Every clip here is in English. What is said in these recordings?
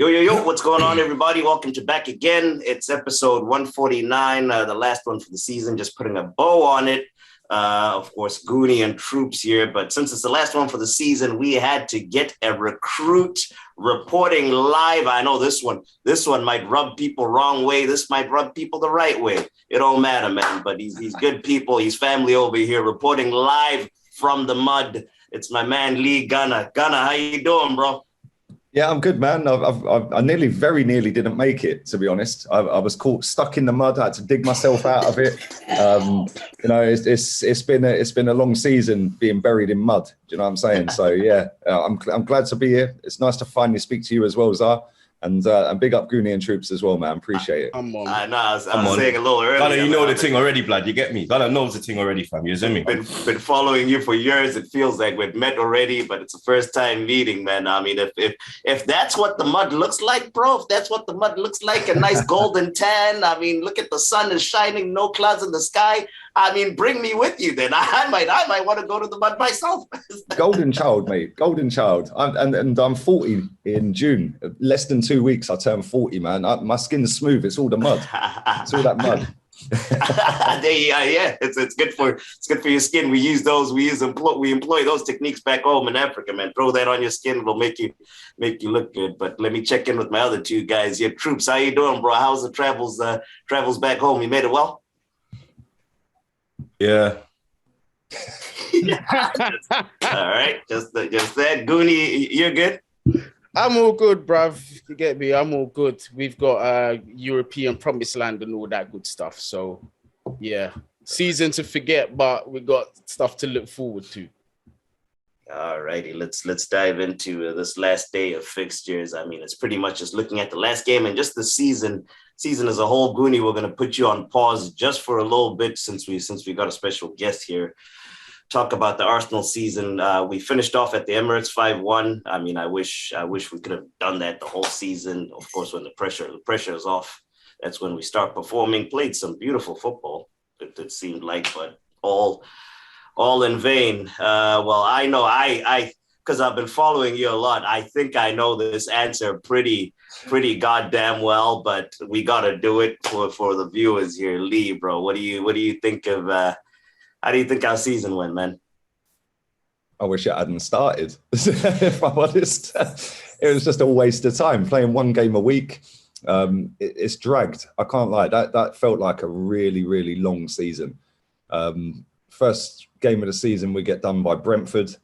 Yo, what's going on, everybody? Welcome to Back Again. It's episode 149, the last one for the season, just putting a bow on it. Of course, Goonie and Troopz here, but since it's the last one for the season, we had to get a recruit reporting live. I know this one might rub people wrong way. This might rub people the right way. It don't matter, man, but he's good people. He's family over here reporting live from the mud. It's my man, Lee Gunner. Gunner, how you doing, bro? Yeah, I'm good, man. I very nearly didn't make it, to be honest. I was caught stuck in the mud. I had to dig myself out of it. It's been a long season being buried in mud. Do you know what I'm saying? So yeah, I'm glad to be here. It's nice to finally speak to you as well, Zar. And big up Goonie and Troopz as well, man. Appreciate it. I know. I was saying a little earlier. Gunner, you know the thing already, blood. You get me? Gunner knows the thing already, fam. You see me? Been following you for years. It feels like we've met already, but it's a first time meeting, man. I mean, if that's what the mud looks like, bro, if that's what the mud looks like, a nice golden tan. I mean, look at the sun is shining, no clouds in the sky. I mean, bring me with you then. I might want to go to the mud myself. Golden child, mate. Golden child. I'm 40 in June. Less than 2 weeks, I turn 40, man. My skin's smooth. It's all the mud. It's all that mud. Yeah, it's good for your skin. We employ those techniques back home in Africa, man. Throw that on your skin, it'll make you look good. But let me check in with my other two guys. Yeah, Troopz, how you doing, bro? How's the travels back home? You made it well? Yeah. All right. Just that. Goonie, you're good? I'm all good, bruv. You get me? I'm all good. We've got European promised land and all that good stuff. So, yeah. Season to forget, but we got stuff to look forward to. All righty. Let's dive into this last day of fixtures. I mean, it's pretty much just looking at the last game and just the season as a whole. Goonie, we're going to put you on pause just for a little bit since we got a special guest here. Talk about the Arsenal season. We finished off at the Emirates 5-1. I mean, I wish we could have done that the whole season. Of course, when the pressure is off, that's when we start performing. Played some beautiful football, it seemed like, but all in vain. Well, I know because I've been following you a lot. I think I know this answer pretty goddamn well, but we got to do it for the viewers here. Lee, bro, what do you think of? How do you think our season went, man? I wish it hadn't started. If I'm honest, it was just a waste of time playing one game a week. It's dragged. I can't lie. That felt like a really, really long season. First game of the season, we get done by Brentford.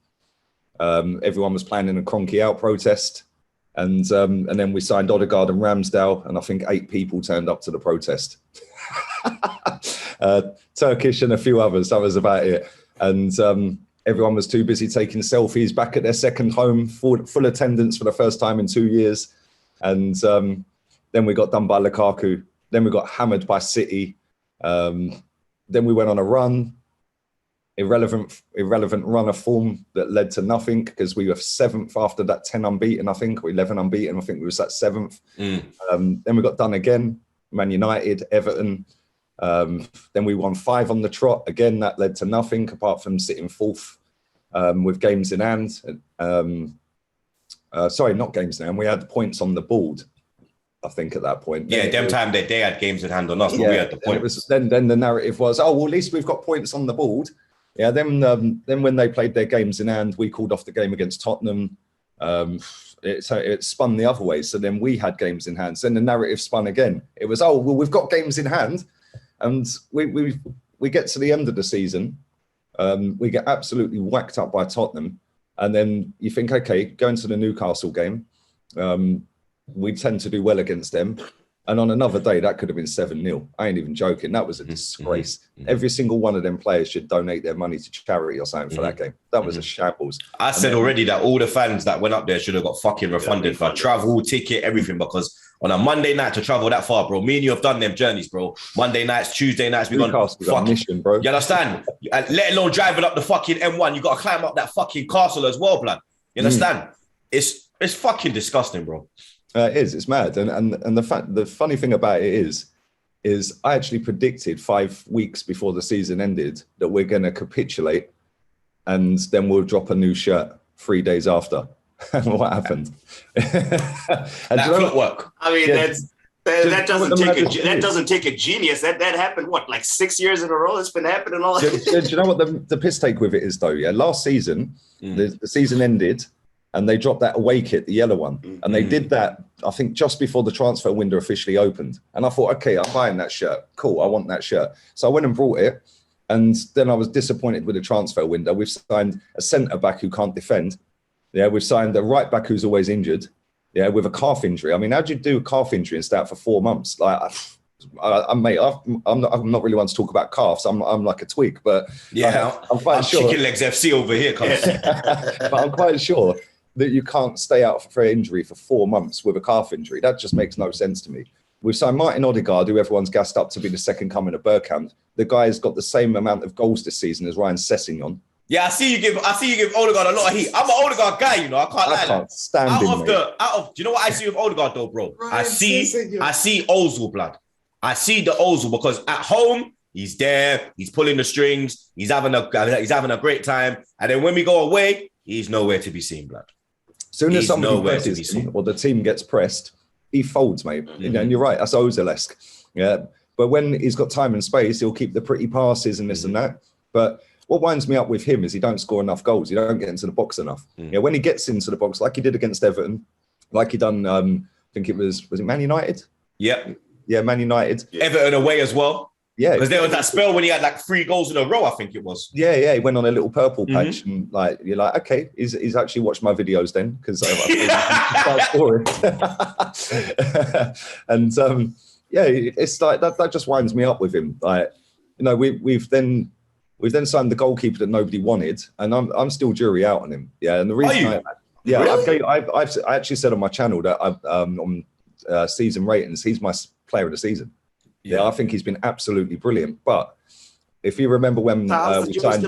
Everyone was planning a Cronky out protest. And then we signed Odegaard and Ramsdale, and I think 8 people turned up to the protest. Turkish and a few others, that was about it. And everyone was too busy taking selfies back at their second home, full attendance for the first time in 2 years. And then we got done by Lukaku. Then we got hammered by City. Then we went on a run. Irrelevant run of form that led to nothing because we were 7th after that 10 unbeaten, I think, or 11 unbeaten. I think we was at 7th. Then we got done again, Man United, Everton. Then we won 5 on the trot. Again, that led to nothing apart from sitting 4th with games in hand. Sorry, not games in hand. We had points on the board, I think, at that point. Yeah, time they had games in hand on us, but we had the point. It was, then the narrative was, oh, well, at least we've got points on the board. Yeah, then when they played their games in hand, we called off the game against Tottenham. It spun the other way. So then we had games in hand. So then the narrative spun again. It was, oh, well, we've got games in hand. And we get to the end of the season. We get absolutely whacked up by Tottenham. And then you think, okay, going to the Newcastle game, we tend to do well against them. And on another day, that could have been 7-0. I ain't even joking. That was a disgrace. Every single one of them players should donate their money to charity or something for that game. That was a shambles. I said already that all the fans that went up there should have got fucking refunded for travel, ticket, everything, because on a Monday night to travel that far, bro, me and you have done them journeys, bro. Monday nights, Tuesday nights, we gone fucking mission, bro. You understand? Let alone driving up the fucking M1, you got to climb up that fucking castle as well, blood. You understand? It's fucking disgusting, bro. It is. It's mad. And the funny thing about it is I actually predicted 5 weeks before the season ended that we're going to capitulate and then we'll drop a new shirt 3 days after. What happened? And That clockwork. I mean, Yeah. that That doesn't take a genius. That happened what, like 6 years in a row? It's been happening all. do you know what the piss take with it is though? Yeah, last season the season ended, and they dropped that away kit, the yellow one, and they did that I think just before the transfer window officially opened. And I thought, okay, I'm buying that shirt. Cool, I want that shirt. So I went and brought it, and then I was disappointed with the transfer window. We've signed a centre back who can't defend. Yeah, we've signed a right back who's always injured. Yeah, with a calf injury. I mean, how'd you do a calf injury and stay out for 4 months? Like, I'm not really one to talk about calves. I'm like a twig, but yeah, I'm quite sure. Chicken Legs FC over here comes. But I'm quite sure that you can't stay out for injury for 4 months with a calf injury. That just makes no sense to me. We've signed Martin Odegaard, who everyone's gassed up to be the second coming of Bergkamp. The guy's got the same amount of goals this season as Ryan Sessegnon. Yeah, I see you give Odegaard a lot of heat. I'm an Odegaard guy, you know. I can't lie. I can't stand him. Do you know what I see with Odegaard though, bro? I see Ozil blood. I see the Ozil because at home he's there, he's pulling the strings, he's having a great time, and then when we go away, he's nowhere to be seen, blood. Soon as somebody presses him or the team gets pressed, he folds, mate. You know, and you're right, that's Ozil-esque. Yeah, but when he's got time and space, he'll keep the pretty passes and this and that. But what winds me up with him is he don't score enough goals. He don't get into the box enough. Yeah, when he gets into the box, like he did against Everton, like he done, I think it was it Man United? Yep. Yeah, Man United. Everton away as well. Yeah. Because there was that spell when he had like 3 goals in a row, I think it was. Yeah, he went on a little purple patch and like, you're like, okay, he's actually watched my videos then because I start scoring. And yeah, it's like that just winds me up with him. Like, you know, we've then signed the goalkeeper that nobody wanted, and I'm still jury out on him. Yeah, and the reason I actually said on my channel that on season ratings, he's my player of the season. Yeah, I think he's been absolutely brilliant. But if you remember when we signed,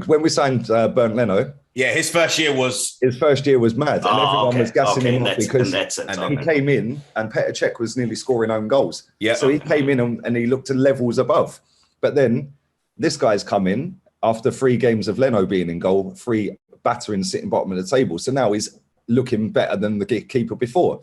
when we signed Bernd Leno, yeah, his first year was mad, and everyone was gassing him up because he came in and Petr Cech was nearly scoring own goals. Yeah, so he came in and he looked to levels above. But then this guy's come in after 3 games of Leno being in goal, 3 battering sitting bottom of the table. So now he's looking better than the keeper before.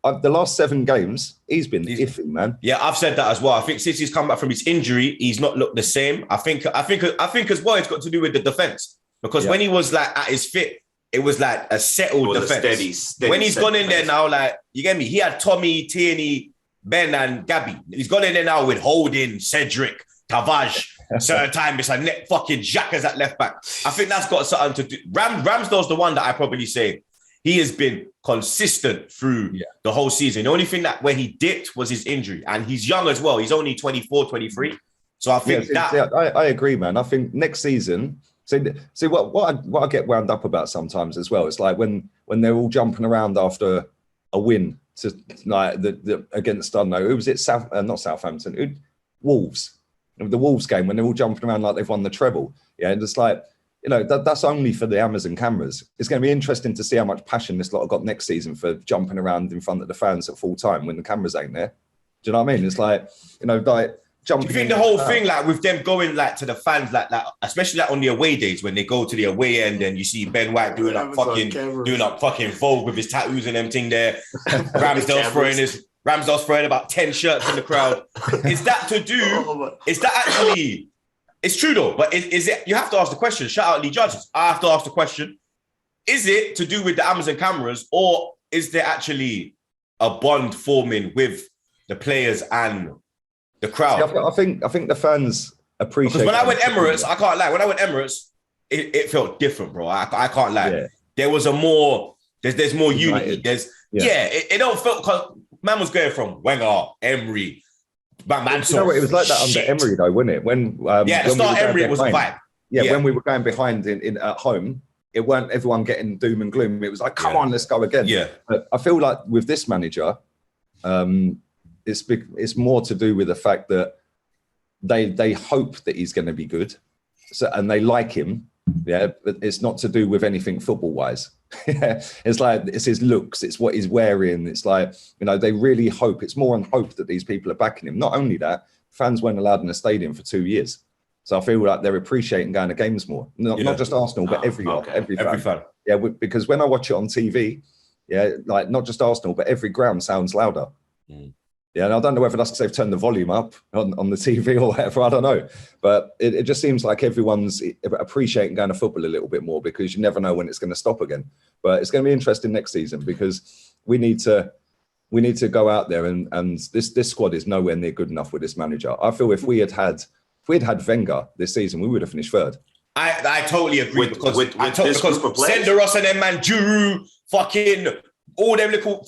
The last 7 games, he's been iffy, man. Yeah, I've said that as well. I think since he's come back from his injury, he's not looked the same. I think as well, it's got to do with the defense because when he was like at his fit, it was like a settled defense. Steady when he's gone in there now, like you get me, he had Tommy, Tierney, Ben, and Gabby. He's gone in there now with Holding, Cedric, Tavares. Certain time it's like net fucking jackers at left back. I think that's got something to do. Ramsdale's the one that I probably say he has been consistent through the whole season. The only thing that where he dipped was his injury, and he's young as well. He's only 24, 23. So I think I agree, man. I think next season. See what I get wound up about sometimes as well. It's like when they're all jumping around after a win to like the against, I don't know, who was it? Not Southampton, Wolves. The Wolves game when they're all jumping around like they've won the treble. Yeah, and it's like, you know, that's only for the Amazon cameras. It's going to be interesting to see how much passion this lot have got next season for jumping around in front of the fans at full time when the cameras ain't there. Do you know what I mean? It's like, you know, like jumping. Do you think the whole thing, like with them going like to the fans, like especially like on the away days when they go to the away end and you see Ben White doing up fucking Vogue with his tattoos and everything there. Ramsdale's throwing about 10 shirts in the crowd. Is that to do? Is that actually? It's true though, but is it? You have to ask the question. Shout out Lee Judges. I have to ask the question. Is it to do with the Amazon cameras, or is there actually a bond forming with the players and the crowd? I think the fans appreciate. Because when I went Emirates, I can't lie. When I went Emirates, it felt different, bro. I can't lie. Yeah. There was a more. There's more unity. It don't feel because man was going from Wenger, Emery. Man, you know what, it was like that under Emery though, wasn't it? When the start Emery was a vibe. Yeah, when we were going behind in at home, it weren't everyone getting doom and gloom. It was like, come on, let's go again. Yeah, but I feel like with this manager, it's more to do with the fact that they hope that he's going to be good, and they like him. Yeah, but it's not to do with anything football wise. It's like it's his looks, it's what he's wearing. It's like, you know, they really hope. It's more on hope that these people are backing him. Not only that, fans weren't allowed in the stadium for 2 years. So I feel like they're appreciating going to games more. Not just Arsenal, but every fan. Yeah, because when I watch it on TV, yeah, like not just Arsenal, but every ground sounds louder. Yeah, and I don't know whether that's because they've turned the volume up on the TV or whatever, I don't know. But it just seems like everyone's appreciating going to football a little bit more, because you never know when it's going to stop again. But it's going to be interesting next season, because we need to go out there, and this squad is nowhere near good enough with this manager. I feel if we had had Wenger this season, we would have finished third. I totally agree, because Senderos and them Managerial, fucking all them little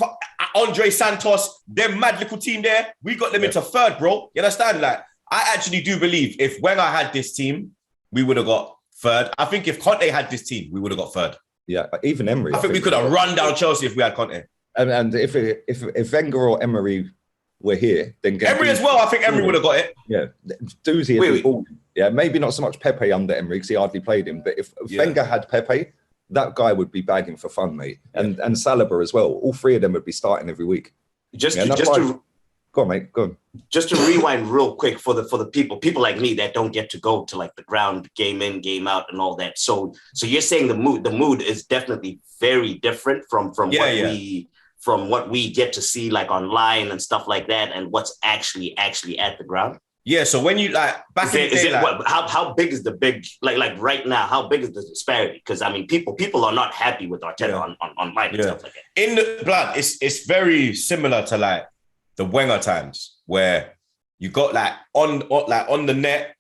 Andre Santos, them mad little team there, we got them into third, bro. You understand? Like, I actually do believe if Wenger had this team, we would have got third. I think if Conte had this team, we would have got third. Yeah, even Emery. I think we could have run down Chelsea if we had Conte. And if Wenger or Emery were here, then Emery as well. I think Emery would have got it. Yeah, Doozy. Yeah, maybe not so much Pepe under Emery because he hardly played him. But if Wenger had Pepe, that guy would be bagging for fun, mate. And Saliba as well. All three of them would be starting every week. Go on, mate. Go on. Just to rewind real quick for the people like me that don't get to go to like the ground, game in, game out, and all that. So you're saying the mood is definitely very different from what we get to see like online and stuff like that, and what's actually at the ground. Yeah. So when you like back in the day, how big is the big like right now? How big is the disparity? Because I mean, people are not happy with Arteta online and stuff like that. In the blood, it's very similar to like the Wenger times, where you got like on the net,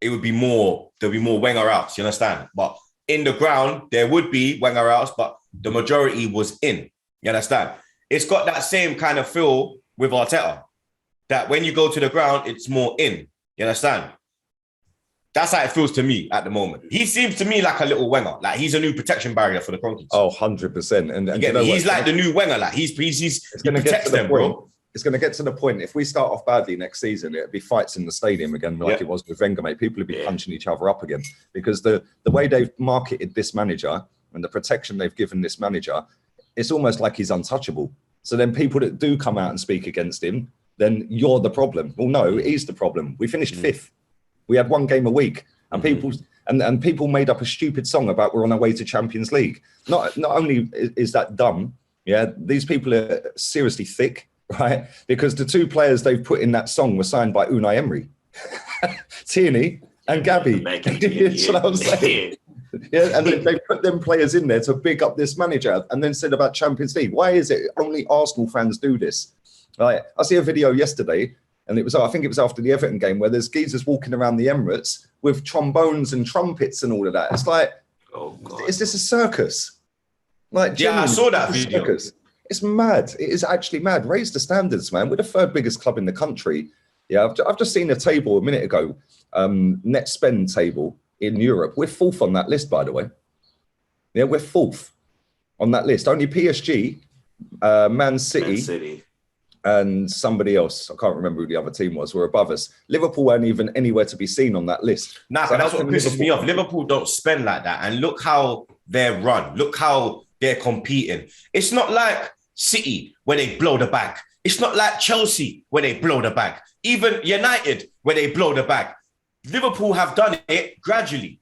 there'll be more Wenger outs, you understand? But in the ground, there would be Wenger outs, but the majority was in, you understand? It's got that same kind of feel with Arteta, that when you go to the ground, it's more in, you understand? That's how it feels to me at the moment. He seems to me like a little Wenger, like he's a new protection barrier for the Cronkies. Oh, 100%. And you know he's like the new Wenger, like he protects them, bro. It's going to get to the point, if we start off badly next season, it'll be fights in the stadium again, like it was with Wenger, mate. People will be punching each other up again, because the way they've marketed this manager and the protection they've given this manager, it's almost like he's untouchable. So then people that do come out and speak against him, then you're the problem. Well, no, he's the problem. We finished fifth. We had one game a week, and people made up a stupid song about we're on our way to Champions League. Not only is that dumb, these people are seriously thick. Right, because the two players they've put in that song were signed by Unai Emery, Tierney and Gabby. That's what I'm saying. Yeah, and they put them players in there to big up this manager, and then said about Champions League. Why is it only Arsenal fans do this? Right, I see a video yesterday, and I think it was after the Everton game, where there's geezers walking around the Emirates with trombones and trumpets and all of that. It's like, is this a circus? Like, I saw that video. Circus. It's mad. It is actually mad. Raise the standards, man. We're the third biggest club in the country. Yeah, I've just seen a table a minute ago, net spend table in Europe. We're fourth on that list, by the way. Yeah, we're fourth on that list. Only PSG, Man City, and somebody else, I can't remember who the other team was, were above us. Liverpool weren't even anywhere to be seen on that list. Nah, so that's what pisses me off. Liverpool don't spend like that. And look how they're run. Look how they're competing. It's not like City where they blow the bag. It's not like Chelsea where they blow the bag. Even United where they blow the bag. Liverpool have done it gradually,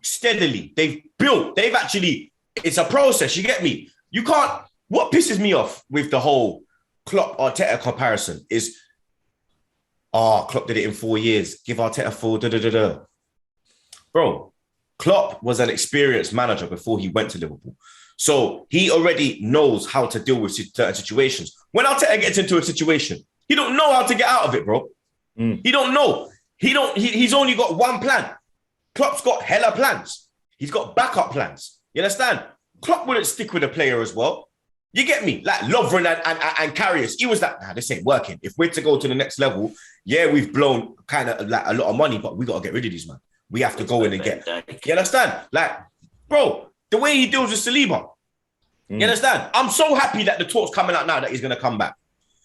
steadily. They've actually, it's a process, you get me? You can't, what pisses me off with the whole Klopp Arteta comparison is, Klopp did it in 4 years. Give Arteta 4, Bro, Klopp was an experienced manager before he went to Liverpool. So he already knows how to deal with certain situations. When Arteta gets into a situation, he don't know how to get out of it, bro. He don't know. He's only got one plan. Klopp's got hella plans. He's got backup plans. You understand? Klopp wouldn't stick with a player as well. You get me? Like Lovren and Karius. He was like, nah, this ain't working. If we're to go to the next level, we've blown kind of like a lot of money, but we got to get rid of these, man. We have to go in and get. You understand? Like, bro, the way he deals with Saliba. You understand? I'm so happy that the talk's coming out now that he's going to come back.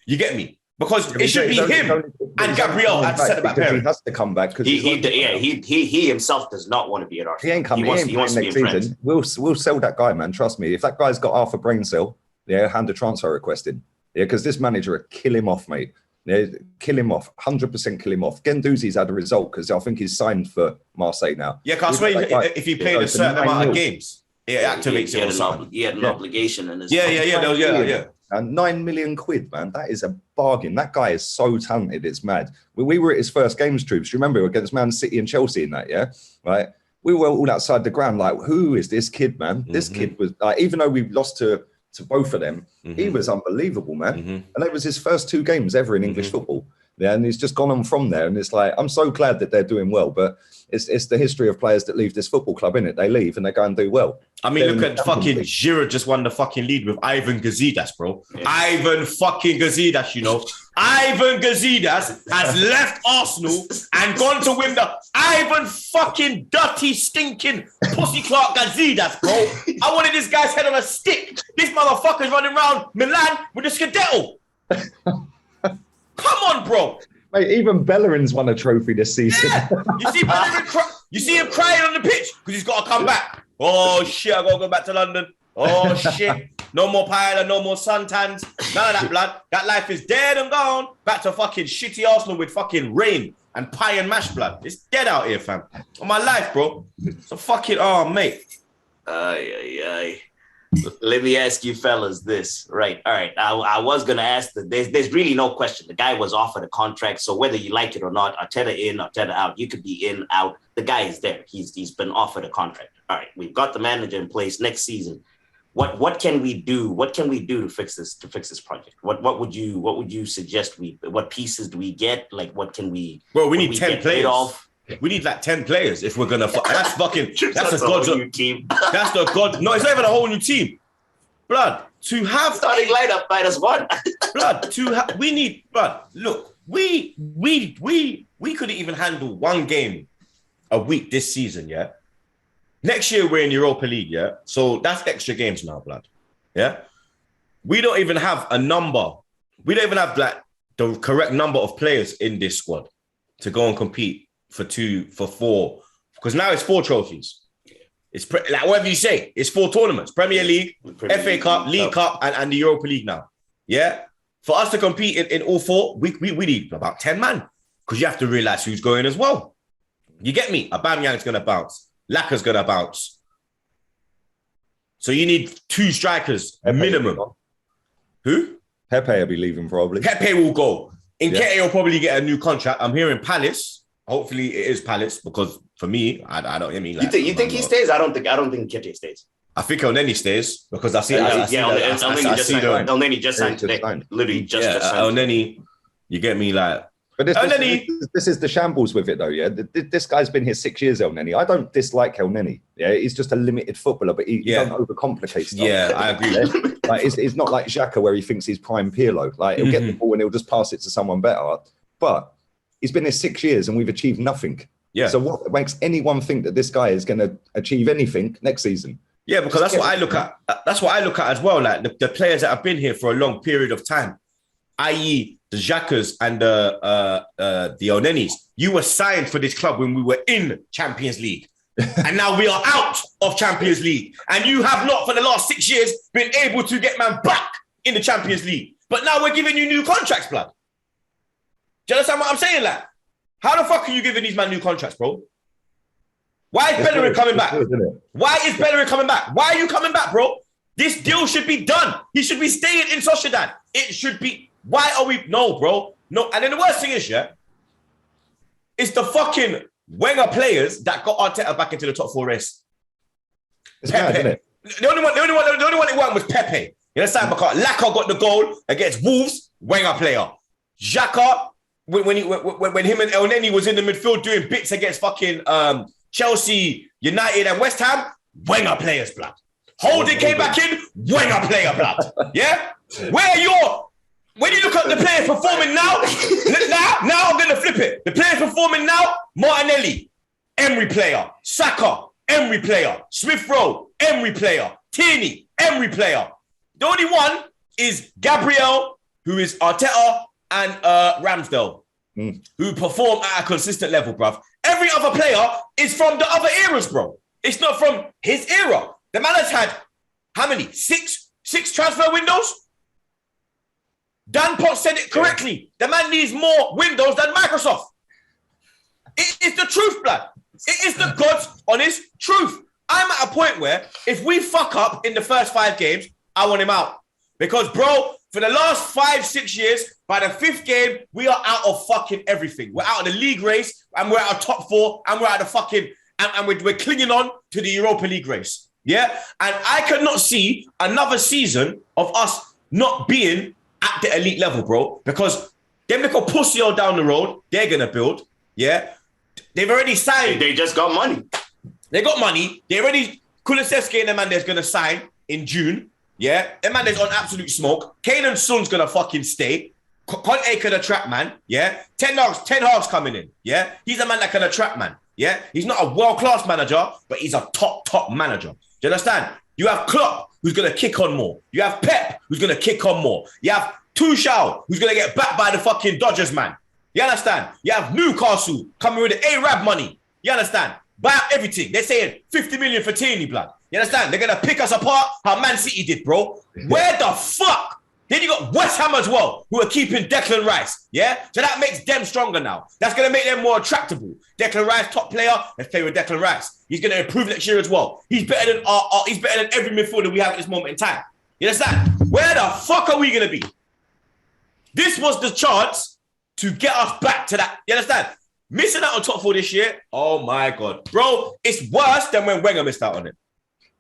You get me? Because it should be him and Gabriel at the centre-back pairing. He has to come back because he himself does not want to be at Arsenal. He ain't coming. He wants to be next season. We'll sell that guy, man. Trust me. If that guy's got half a brain cell, hand a transfer request in. Yeah, because this manager will kill him off, mate. Yeah, kill him off, 100% kill him off. Guendouzi's had a result because I think he's signed for Marseille now. Yeah, because if he played a certain amount of games, it activates it or something. He had an obligation in his Yeah. And 9 million quid, man, that is a bargain. That guy is so talented, it's mad. We were at his first games, Troopz. You remember against Man City and Chelsea in that, yeah? Right? We were all outside the ground like, who is this kid, man? This kid was, like, even though we lost to both of them, he was unbelievable, man. And it was his first 2 games ever in English football. Yeah, and he's just gone on from there. And it's like, I'm so glad that they're doing well, but it's the history of players that leave this football club, innit? They leave and they go and do well. I mean, look at fucking Giroud just won the fucking lead with Ivan Gazidis, bro. Yeah. Ivan fucking Gazidis, you know. Ivan Gazidis has left Arsenal and gone to win the Ivan fucking dirty, stinking pussy Clark Gazidis, bro. I wanted this guy's head on a stick. This motherfucker's running around Milan with a Scudetto. Come on, bro. Mate, even Bellerin's won a trophy this season. Yeah. You see him crying on the pitch because he's got to come back. Oh, shit, I got to go back to London. Oh, shit. No more paella, no more suntans. None of that, blood. That life is dead and gone. Back to fucking shitty Arsenal with fucking rain and pie and mash, blood. It's dead out here, fam. On my life, bro. So fucking, oh, mate. Let me ask you fellas this. Right. All right. I was going to ask that there's really no question. The guy was offered a contract. So whether you like it or not, Arteta in, Arteta out, you could be in, out. The guy is there. He's been offered a contract. All right. We've got the manager in place next season. What can we do? What can we do to fix this project? What would you suggest what pieces do we get? Like, what can we? Well, we need 10 players. We need like 10 players if we're gonna. That's fucking. That's a god's new team. That's the god. No, it's not even a whole new team. Blood to have starting lineup -1. Blood to have. We need. Blood. Look, we couldn't even handle 1 game a week this season. Yeah. Next year we're in Europa League. Yeah. So that's extra games now, blood. Yeah. We don't even have a number. We don't even have like the correct number of players in this squad to go and compete. For 4, because now it's 4 trophies. It's like whatever you say, it's 4 tournaments: Premier League, FA Cup, League Cup, and the Europa League now. Yeah, for us to compete in all 4, we need about 10 man, because you have to realize who's going as well. You get me? Aubameyang's gonna bounce, Laka's gonna bounce. So you need 2 strikers minimum. Who? Pepe will be leaving probably. Pepe will go. Nketiah will probably get a new contract. I'm hearing Palace. Hopefully it is Palace, because for me, I don't. I mean, like, you think he stays? I don't think Nketiah stays. I think Elneny stays because I see. Elneny just signed today. Literally just signed. Elneny, you get me, like. But this is the shambles with it, though. Yeah, this guy's been here 6 years. Elneny. I don't dislike Elneny. Yeah, he's just a limited footballer, but he don't overcomplicate stuff. Yeah, I agree. Like it's not like Xhaka where he thinks he's prime Pirlo. Like he'll get the ball and he'll just pass it to someone better, but. He's been here 6 years and we've achieved nothing. Yeah. So what makes anyone think that this guy is going to achieve anything next season? Yeah, because that's what I look at. That's what I look at as well. Like the players that have been here for a long period of time, i.e. the Xhakas and the Elnenis. You were signed for this club when we were in Champions League. And now we are out of Champions League. And you have not, for the last 6 years, been able to get man back in the Champions League. But now we're giving you new contracts, blood. Do you understand what I'm saying? Like, how the fuck are you giving these man new contracts, bro? Why is Bellerin coming back? Why is Bellerin coming back? Why are you coming back, bro? This deal should be done. He should be staying in Sociedad. It should be. Why are we? No, bro. No. And then the worst thing is, yeah, it's the fucking Wenger players that got Arteta back into the top 4 race. It's mad, isn't it? The only one it won was Pepe. You understand? Because Laka got the goal against Wolves, Wenger player. Xhaka. When him and Elneny was in the midfield doing bits against fucking Chelsea, United and West Ham, Wenger players, blood. Holding came back in, Wenger player, blood. Yeah? When you look at the players performing now I'm going to flip it. The players performing now, Martinelli, Emery player. Saka, Emery player. Smith Rowe, Emery player. Tierney, Emery player. The only one is Gabriel, who is Arteta, and Ramsdale, who perform at a consistent level, bruv. Every other player is from the other eras, bro. It's not from his era. The man has had, how many? Six transfer windows? Dan Potts said it correctly. The man needs more Windows than Microsoft. It is the truth, blood. It is the God's honest truth. I'm at a point where if we fuck up in the first 5 games, I want him out. Because, bro, for the last 5-6 years, by the 5th game, we are out of fucking everything. We're out of the league race, and we're out of top 4, and we're out of fucking, and we're clinging on to the Europa League race. Yeah? And I cannot see another season of us not being at the elite level, bro. Because them little pussy all down the road, they're going to build. Yeah? They've already signed. They just got money. They got money. They already, Kulusevski and Hernandez going to sign in June. Yeah, Hernandez on absolute smoke. Kane and Son's going to fucking stay. Conte can attract, man. Yeah, Ten Hag's coming in. Yeah, he's a man that can attract, man. Yeah, he's not a world-class manager, but he's a top manager. Do you understand? You have Klopp, who's going to kick on more. You have Pep, who's going to kick on more. You have Tuchel, who's going to get backed by the fucking Dodgers, man. You understand? You have Newcastle coming with the Arab money. You understand? Buy out everything. They're saying 50 million for Tierney, blood. You understand? They're going to pick us apart how Man City did, bro. Where the fuck? Then you got West Ham as well, who are keeping Declan Rice. Yeah? So that makes them stronger now. That's going to make them more attractable. Declan Rice, top player. Let's play with Declan Rice. He's going to improve next year as well. He's better than he's better than every midfielder we have at this moment in time. You understand? Where the fuck are we going to be? This was the chance to get us back to that. You understand? Missing out on top 4 this year. Oh my God. Bro, it's worse than when Wenger missed out on it.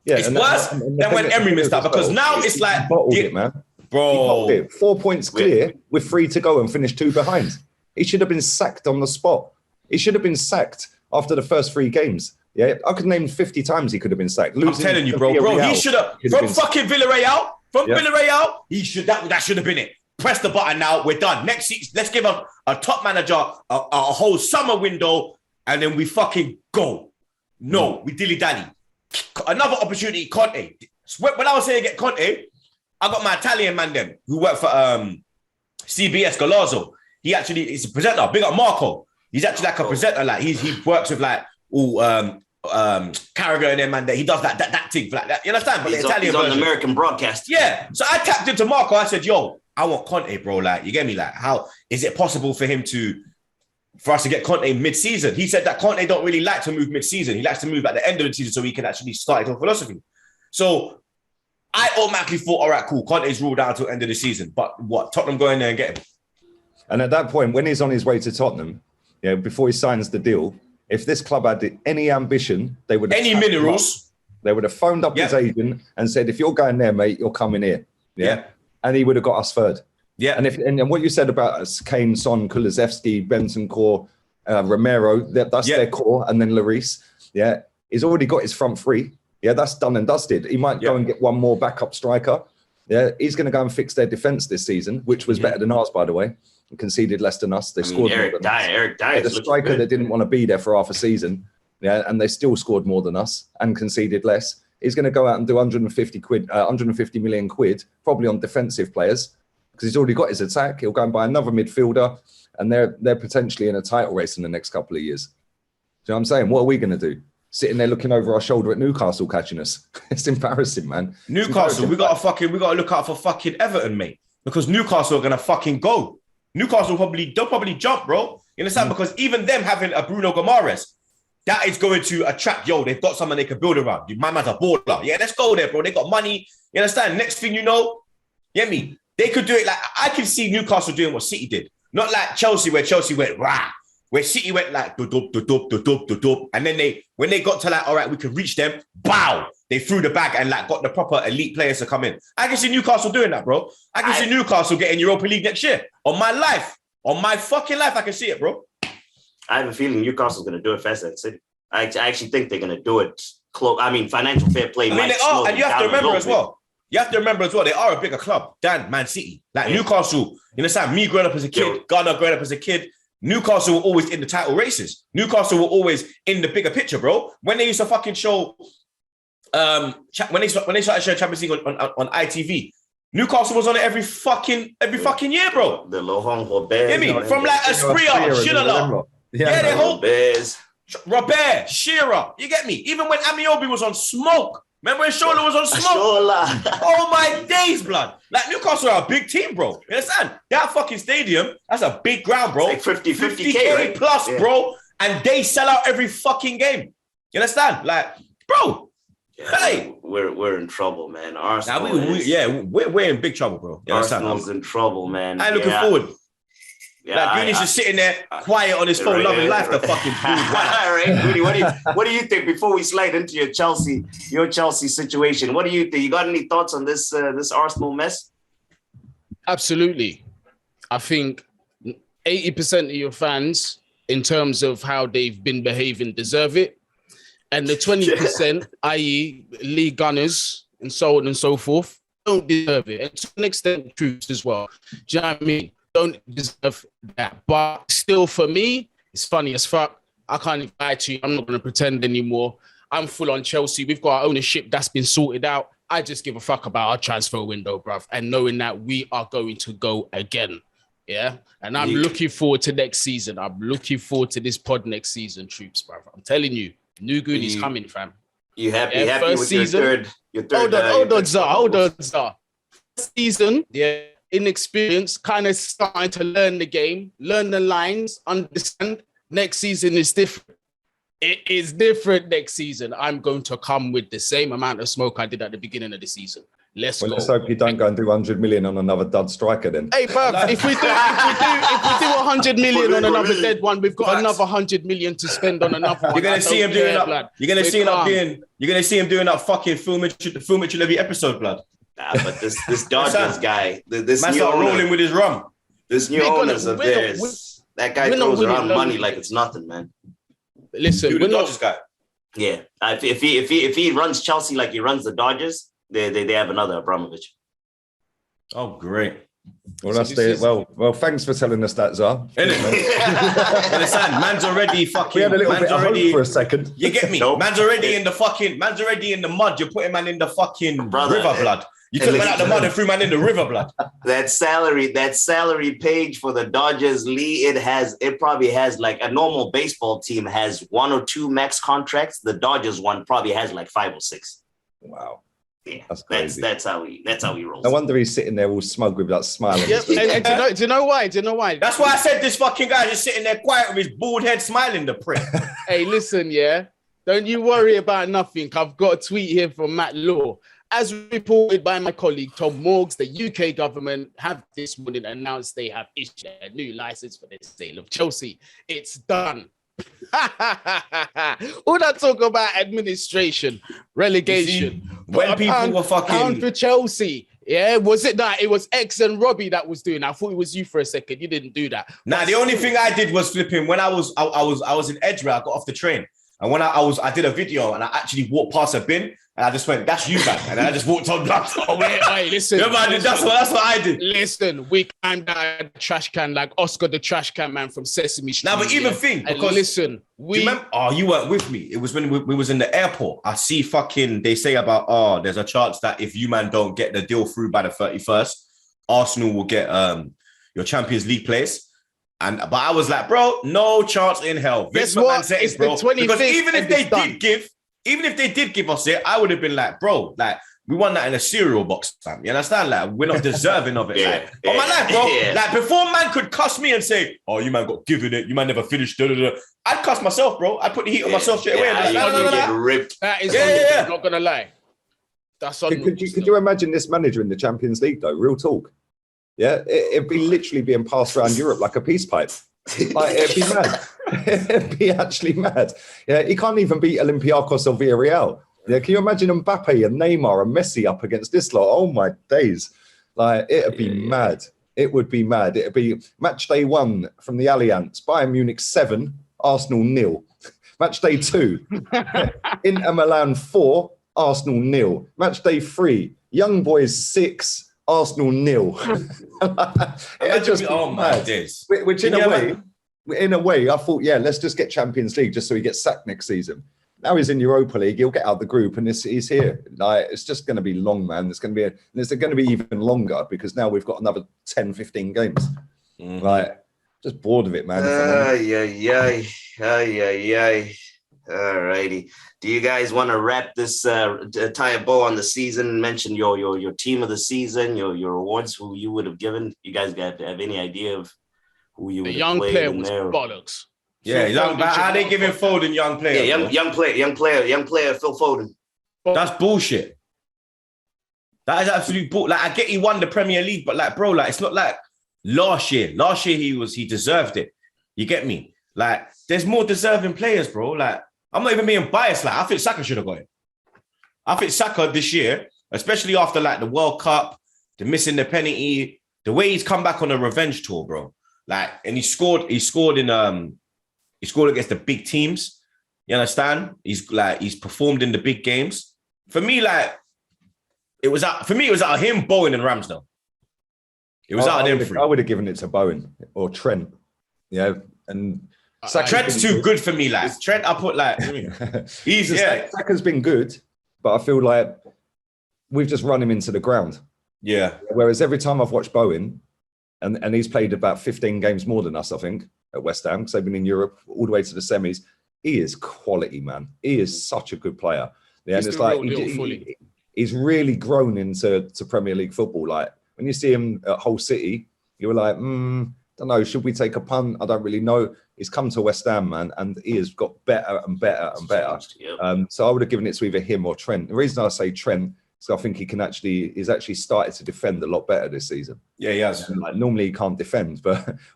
Yeah, it's worse than when Emery missed out because now it's like, it, man. Bro. 4 points clear with 3 to go and finished 2 behind. He should have been sacked on the spot. He should have been sacked after the first 3 games. Yeah, I could name 50 times he could have been sacked. I'm telling you, bro, he should have, from fucking Villarreal, that should have been it. Press the button now. We're done. Next season, let's give a top manager a whole summer window, and then we fucking go. No, we dilly-dally. Another opportunity, Conte. When I was saying get Conte, I got my Italian man them who worked for CBS, Galazzo. He actually is a presenter. Big up Marco. He's actually like a presenter. Like he works with like all Carragher and them man. He does that thing like that. You understand? But he's the Italian on version. the American broadcast. Yeah. So I tapped into Marco. I said, "Yo, I want Conte, bro. Like, you get me? Like, how is it possible for us to get Conte mid-season?" He said that Conte don't really like to move mid-season. He likes to move at the end of the season so he can actually start his own philosophy. So I automatically thought, all right, cool. Conte's ruled out until the end of the season. But what? Tottenham go in there and get him. And at that point, when he's on his way to Tottenham, you know, before he signs the deal, if this club had any ambition, they would have any minerals. They would have phoned up his agent and said, "If you're going there, mate, you're coming here." Yeah. And he would have got us 3rd. Yeah. And what you said about us, Kane, Son, Kulusevski, Bentancur, Romero, that's their core, and then Lloris. Yeah. He's already got his front 3. Yeah, that's done and dusted. He might go and get one more backup striker. Yeah, he's going to go and fix their defense this season, which was better than ours, by the way. Conceded less than us. They scored more than us. Eric Dyer, the striker that didn't want to be there for half a season. Yeah, and they still scored more than us and conceded less. He's going to go out and do 150 million quid, probably on defensive players, because he's already got his attack. He'll go and buy another midfielder, and they're potentially in a title race in the next couple of years. Do you know what I'm saying? What are we going to do? Sitting there looking over our shoulder at Newcastle catching us. It's embarrassing, man. Newcastle, we got to look out for fucking Everton, mate, because Newcastle are going to fucking go. Newcastle they'll probably jump, bro. You understand? Because even them having a Bruno Gomares, that is going to attract, they've got someone they can build around. My man's a baller. Yeah, let's go there, bro. They got money. You understand? Next thing you know, get me? They could do it like, I can see Newcastle doing what City did. Not like Chelsea, where Chelsea went, rah. Where City went like, do-do-do-do-do-do-do-do. And then when they got to like, all right, we can reach them, bow. They threw the bag and like got the proper elite players to come in. I can see Newcastle doing that, bro. I can see Newcastle getting Europa League next year. On my fucking life, I can see it, bro. I have a feeling Newcastle's going to do it faster than City. I actually think they're going to do it close. I mean, financial fair play. I mean, they are, and you have to remember as well. You have to remember as well, they are a bigger club than Man City. Like Newcastle, you understand? Me growing up as a kid, Ghana growing up as a kid, Newcastle were always in the title races. Newcastle were always in the bigger picture, bro. When they used to fucking show, when they started showing Champions League on ITV, Newcastle was on it every fucking year, bro. The Laurent Robert. Get me? From like Espria, Schiller. Yeah, they whole Robert, Shearer. You get me? Even when Amiobi was on smoke, Remember when Shola was on smoke? Oh my days, blood. Like Newcastle are a big team, bro. You understand? That fucking stadium, that's a big ground, bro. It's like 50K, right? plus, bro. And they sell out every fucking game. You understand? Like, bro. Yeah, hey. We're in trouble, man. Arsenal we're in big trouble, bro. You Arsenal's in trouble, man. I'm looking forward. Yeah, like Gooni's just sitting there quiet on his phone, loving life. The fucking fool. All right, Goody, what do you think before we slide into your Chelsea situation? What do you think? You got any thoughts on this Arsenal mess? Absolutely. I think 80% of your fans, in terms of how they've been behaving, deserve it. And the 20%, i.e. league gunners and so on and so forth, don't deserve it. And to an extent, Troopz as well. Do you know what I mean? Don't deserve that. But still, for me, it's funny as fuck. I can't even lie to you. I'm not going to pretend anymore. I'm full on Chelsea. We've got our ownership that's been sorted out. I just give a fuck about our transfer window, bruv. And knowing that we are going to go again. Yeah. And I'm looking forward to next season. I'm looking forward to this pod next season, Troopz, bruv. I'm telling you, new Goonies coming, fam. You happy with season, your third? Hold on, Zah. Season, inexperience, kind of starting to learn the game, learn the lines, understand. Next season is different. It is different next season. I'm going to come with the same amount of smoke I did at the beginning of the season. Let's go. Let's hope you don't go and do 100 million on another dud striker then. Hey, bro, if we do 100 million on another dead one, we've got another 100 million to spend on another one. You're gonna see him doing that. You're gonna see him doing that fucking film it every episode, blood. Nah, but this Dodgers guy, this man new start owner, rolling with his rum. This new owners of theirs, that guy throws around money like it's nothing, man. Listen, the Dodgers guy. Yeah, if he runs Chelsea like he runs the Dodgers, they have another Abramovich. Oh, great. Well, that's well, thanks for telling us that, Zah. Understand, man's already fucking. We had a little bit of hope for a second. You get me? Nope. Man's already in the mud. You're putting man in the fucking river, blood. You took man out the mud and threw man in the river, blood. That salary page for the Dodgers, Lee, it probably has like a normal baseball team has 1 or 2 max contracts. The Dodgers one probably has like 5 or 6. Wow. Yeah, that's crazy. That's how he rolls. No wonder he's sitting there all smug with that smile. Yep. And do you know why? That's why I said this fucking guy just sitting there quiet with his bald head smiling, the prick. Hey, listen, don't you worry about nothing. I've got a tweet here from Matt Law. As reported by my colleague Tom Morgs, the UK government have this morning announced they have issued a new license for the sale of Chelsea. It's done. All that talk about administration, relegation. When people were fucking pound for Chelsea, was it that it was X and Robbie that was doing? I thought it was you for a second. You didn't do that. Nah, the only thing I did was flipping when I was in Edgware. I got off the train, and when I did a video, and I actually walked past a bin. And I just went, that's you, man. And then I just walked on. Wait, listen. Yeah, man, that's what I did. Listen, we climbed out a trash can like Oscar the trash can man from Sesame Street. Now, but even think, because listen, you weren't with me. It was when we was in the airport. I see they say about, there's a chance that if you, man, don't get the deal through by the 31st, Arsenal will get your Champions League place. But I was like, bro, no chance in hell. Guess what? Said it's bro. The 25th, because even if they did give us it, I would have been like, bro, like, we won that in a cereal box, fam. You understand? Like, we're not deserving of it. On my life, bro. Yeah. Like, before man could cuss me and say, oh, you man got given it, you man never finished, I'd cuss myself, bro. I'd put the heat on myself straight away. Get ripped. That is I'm not gonna lie. That's on. Could you imagine this manager in the Champions League, though? Real talk. Yeah, it'd be literally being passed around Europe like a peace pipe. Like, it'd be mad. It'd be actually mad. Yeah, he can't even beat Olympiacos or Villarreal. Yeah, can you imagine Mbappe and Neymar and Messi up against this lot? Oh my days! Like, it'd be mad. It would be mad. It'd be match day 1 from the Allianz. Bayern Munich 7, Arsenal 0. Match day 2, Inter Milan 4, Arsenal 0. Match day 3, Young Boys 6. Arsenal 0. It just my days. Which in a way, I thought, let's just get Champions League just so he gets sacked next season. Now he's in Europa League. He'll get out the group, and he's here. Like, it's just going to be long, man. It's going to be even longer because now we've got another 10, 15 games. Like, just bored of it, man. All righty. Do you guys want to wrap this, tie a bow on the season? Mention your team of the season, your awards, who you would have given. You guys have any idea of who you would have played in there? The young player was bollocks. Yeah, how they giving Foden young player? Yeah, young player, Phil Foden. That's bullshit. That is absolute bull. Like, I get he won the Premier League, but like, bro, like, it's not like last year. Last year he deserved it. You get me? Like, there's more deserving players, bro. Like, I'm not even being biased. Like, I think Saka should have got it. I think Saka this year, especially after like the World Cup, the missing the penalty, the way he's come back on a revenge tour, bro. Like, and he scored against the big teams. You understand? He's performed in the big games. For me, like, it was out of him, Bowen, and Ramsdale. It was out of them three. I would have given it to Bowen or Trent. Yeah, and Trent's too good for me. Like Trent, I put like Saka's been good, but I feel like we've just run him into the ground. Yeah. Whereas every time I've watched Bowen, and he's played about 15 games more than us, I think, at West Ham, because they've been in Europe all the way to the semis. He is quality, man. He is such a good player. Yeah, and it's like he's really grown into Premier League football. Like when you see him at Hull City, you were like, don't know, should we take a punt? I don't really know. He's come to West Ham, man, and he has got better and better and better. Yep. So I would have given it to either him or Trent. The reason I say Trent is I think he's actually started to defend a lot better this season. Yeah, he has. Like, normally he can't defend,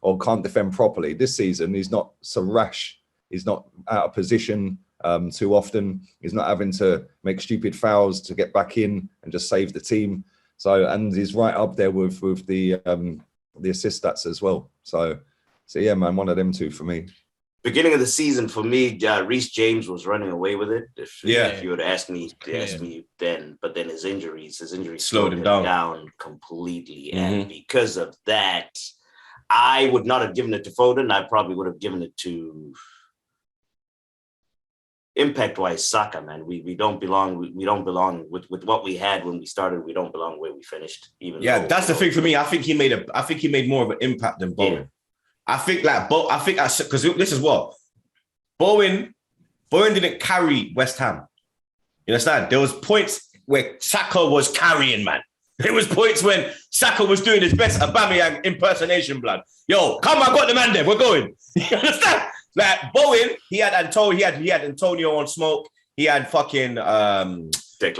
or can't defend properly. This season, he's not so rash. He's not out of position too often. He's not having to make stupid fouls to get back in and just save the team. So, and he's right up there with the assist stats as well. So yeah, man, one of them two for me. Beginning of the season for me, Reece James was running away with it. If you would ask me then, but then his injuries slowed him down completely, and because of that, I would not have given it to Foden. I probably would have given it to impact-wise Saka. Man, we don't belong. We don't belong with what we had when we started. We don't belong where we finished. That's the thing for me. I think he made more of an impact than Bowen. Yeah. I think because this is what Bowen didn't carry West Ham. You understand? There was points where Saka was carrying, man. There was points when Saka was doing his best Aubameyang impersonation, blood. Yo, come on, got the man there. We're going. You understand? Like Bowen, he had Antonio on smoke. He had fucking Souček,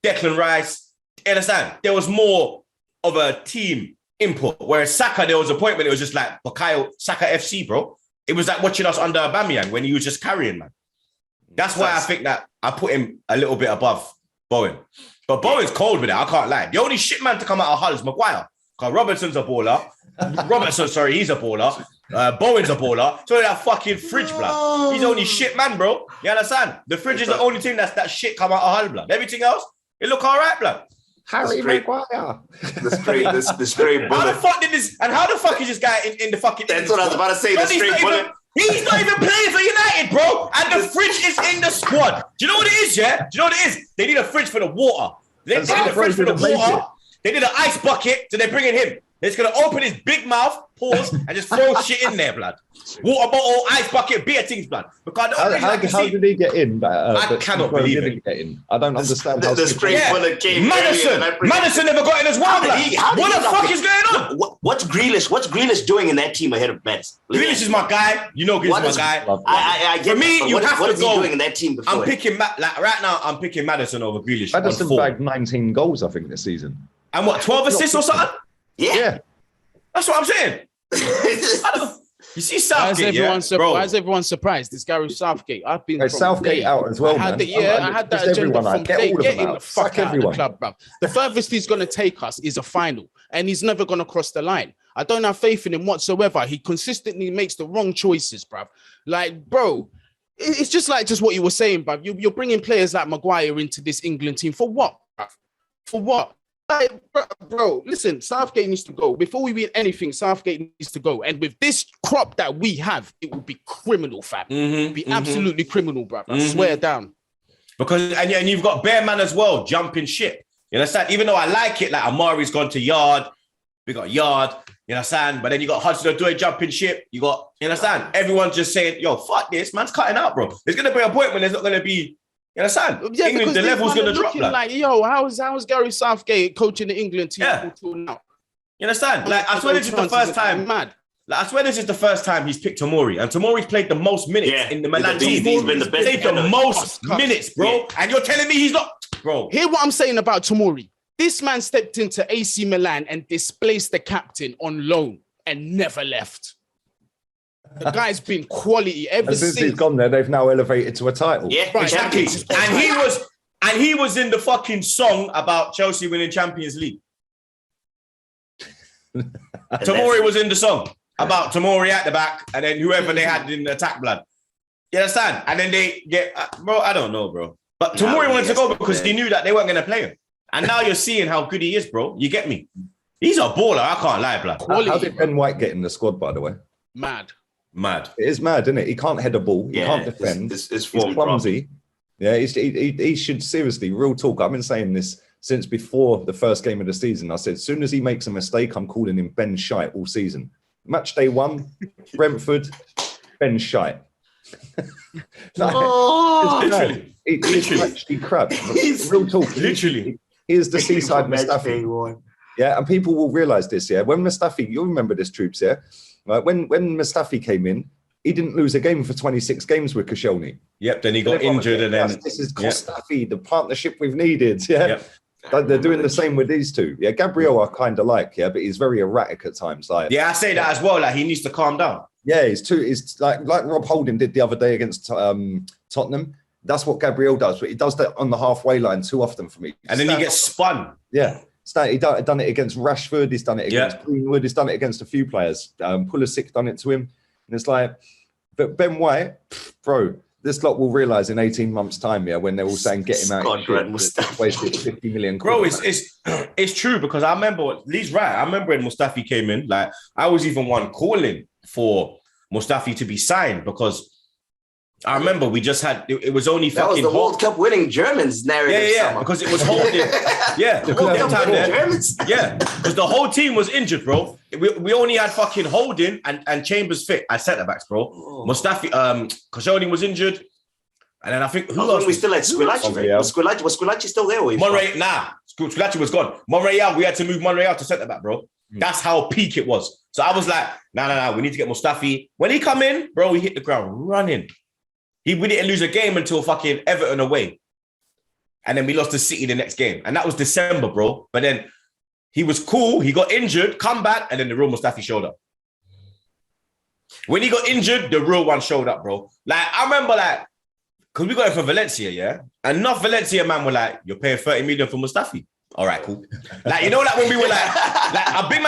Declan Rice. You understand? There was more of a team input. Whereas Saka, there was a point when it was just like Bukayo Saka FC, bro. It was like watching us under Aubameyang when he was just carrying, man. That's why I think that I put him a little bit above Bowen. But Bowen's cold with it, I can't lie. The only shit man to come out of Hull is Maguire. Because Robertson's a baller. He's a baller. Bowen's a baller. So that fucking fridge, blood. He's the only shit man, bro. You understand? The fridge is the only thing that shit come out of Hull, blood. Everything else, it look all right, blood. Harry Maguire. The straight bullet. How the fuck did this? And how the fuck is this guy in the fucking? That's what I was about to say. The straight bullet. He's not even playing for United, bro. And the fridge is in the squad. Do you know what it is? Yeah. Do you know what it is? They need a fridge for the water. They need a fridge for the water. They need an ice bucket, so they're bringing him. They're just gonna open his big mouth, pause, and just throw shit in there, blood. Water bottle, ice bucket, beer things, blood. Because how did he get in? I cannot believe it. Get in. I don't understand how the straight bullet came. Madison never got in as well, blood. What the fuck is going on? What's Grealish? What's Grealish doing in that team ahead of Madison? Grealish is my guy. You know Grealish is my guy. I get for me, you have to go. What is he doing in that team before? I'm picking right now. I'm picking Madison over Grealish. Madison bagged 19 goals, I think, this season. And what, 12 assists or something? Yeah. That's what I'm saying. You see Southgate, why is everyone surprised? This Gareth Southgate. I've been Southgate out as well, man. I had that agenda from day. Get him the fuck out of the club, bro. The furthest he's going to take us is a final, and he's never going to cross the line. I don't have faith in him whatsoever. He consistently makes the wrong choices, bro. Like, bro, it's just what you were saying, bro. You're bringing players like Maguire into this England team for what, bro? For what? Like, bro, listen, Southgate needs to go. Before we win anything, Southgate needs to go. And with this crop that we have, it will be criminal, fam. It will be absolutely criminal, bro. I swear down. Because and you've got Bearman as well, jumping ship. You understand? Even though I like it, like Amari's gone to Yard, we got Yard, you understand? But then you got Hudson-Odoi jumping ship. You got, you understand? Everyone's just saying, yo, fuck this, man's cutting out, bro. There's going to be a point when there's not going to be, you understand? Yeah, England, the level's going to drop. Like, yo, how's Gary Southgate coaching the England team now? You understand? Like, I swear this is the first time. Mad. Like, I swear this is the first time he's picked Tomori, and Tomori's played the most minutes in the Milan team. He's been the best. Played the most minutes, bro. And you're telling me he's not, bro. Hear what I'm saying about Tomori. This man stepped into AC Milan and displaced the captain on loan and never left. The guy's been quality ever since he's gone there. They've now elevated to a title. Yeah, right, exactly. And he was in the fucking song about Chelsea winning Champions League. Tomori was in the song about Tomori at the back, and then whoever they had in the attack, blood. You understand? And then they get, bro. I don't know, bro. But Tomori wanted to go because he knew that they weren't going to play him. And now you're seeing how good he is, bro. You get me? He's a baller. I can't lie, blood. How did Ben White get in the squad, by the way? Mad. It is mad, isn't it? He can't head a ball. He can't defend. He's clumsy. Yeah, he should seriously, real talk. I've been saying this since before the first game of the season. I said, as soon as he makes a mistake, I'm calling him Ben Shite all season. Match day 1, Brentford, Ben Shite. He's actually crap. Real talk. Literally. He is the seaside Mustafi. Yeah, and people will realise this, yeah. When Mustafi, you'll remember this, Troopz, yeah? Right, when Mustafi came in, he didn't lose a game for 26 games with Koscielny. Yep, then he got injured and then... This is Mustafi, the partnership we've needed, yeah? Yep. They're doing the same with these two. Yeah, Gabriel I kind of like, yeah, but he's very erratic at times. Like, yeah, I say that as well. Like, he needs to calm down. Yeah, he's like Rob Holding did the other day against Tottenham. That's what Gabriel does, but he does that on the halfway line too often for me. And then he gets spun. Yeah. He done it against Rashford. He's done it against Greenwood. He's done it against a few players. Pulisic done it to him. And it's like, but Ben White, bro, this lot will realise in 18 months' time, yeah, when they're all saying get him out. Wasted 50 million. Bro, it's true because I remember, Lee's right. I remember when Mustafi came in, like, I was even one calling for Mustafi to be signed because I remember we just had, it was only that fucking... That was the World Cup winning Germans narrative. Yeah, because it was Holding. Because the whole team was injured, bro. We only had fucking Holding and Chambers fit as centre-backs, bro. Mustafi, Koscielny was injured. And then I think... Who else? We still had Squillaci. Was Squillaci still there? Squillaci was gone. Monreal, we had to move Monreal to centre-back, bro. That's how peak it was. So I was like, no, we need to get Mustafi. When he come in, bro, he hit the ground running. We didn't lose a game until fucking Everton away. And then we lost to City the next game. And that was December, bro. But then he was cool. He got injured, come back, and then the real Mustafi showed up. When he got injured, the real one showed up, bro. Like, I remember, like, because we got it from Valencia, yeah? And enough Valencia man were like, you're paying 30 million for Mustafi. All right, cool. Like, you know, like when we were like a big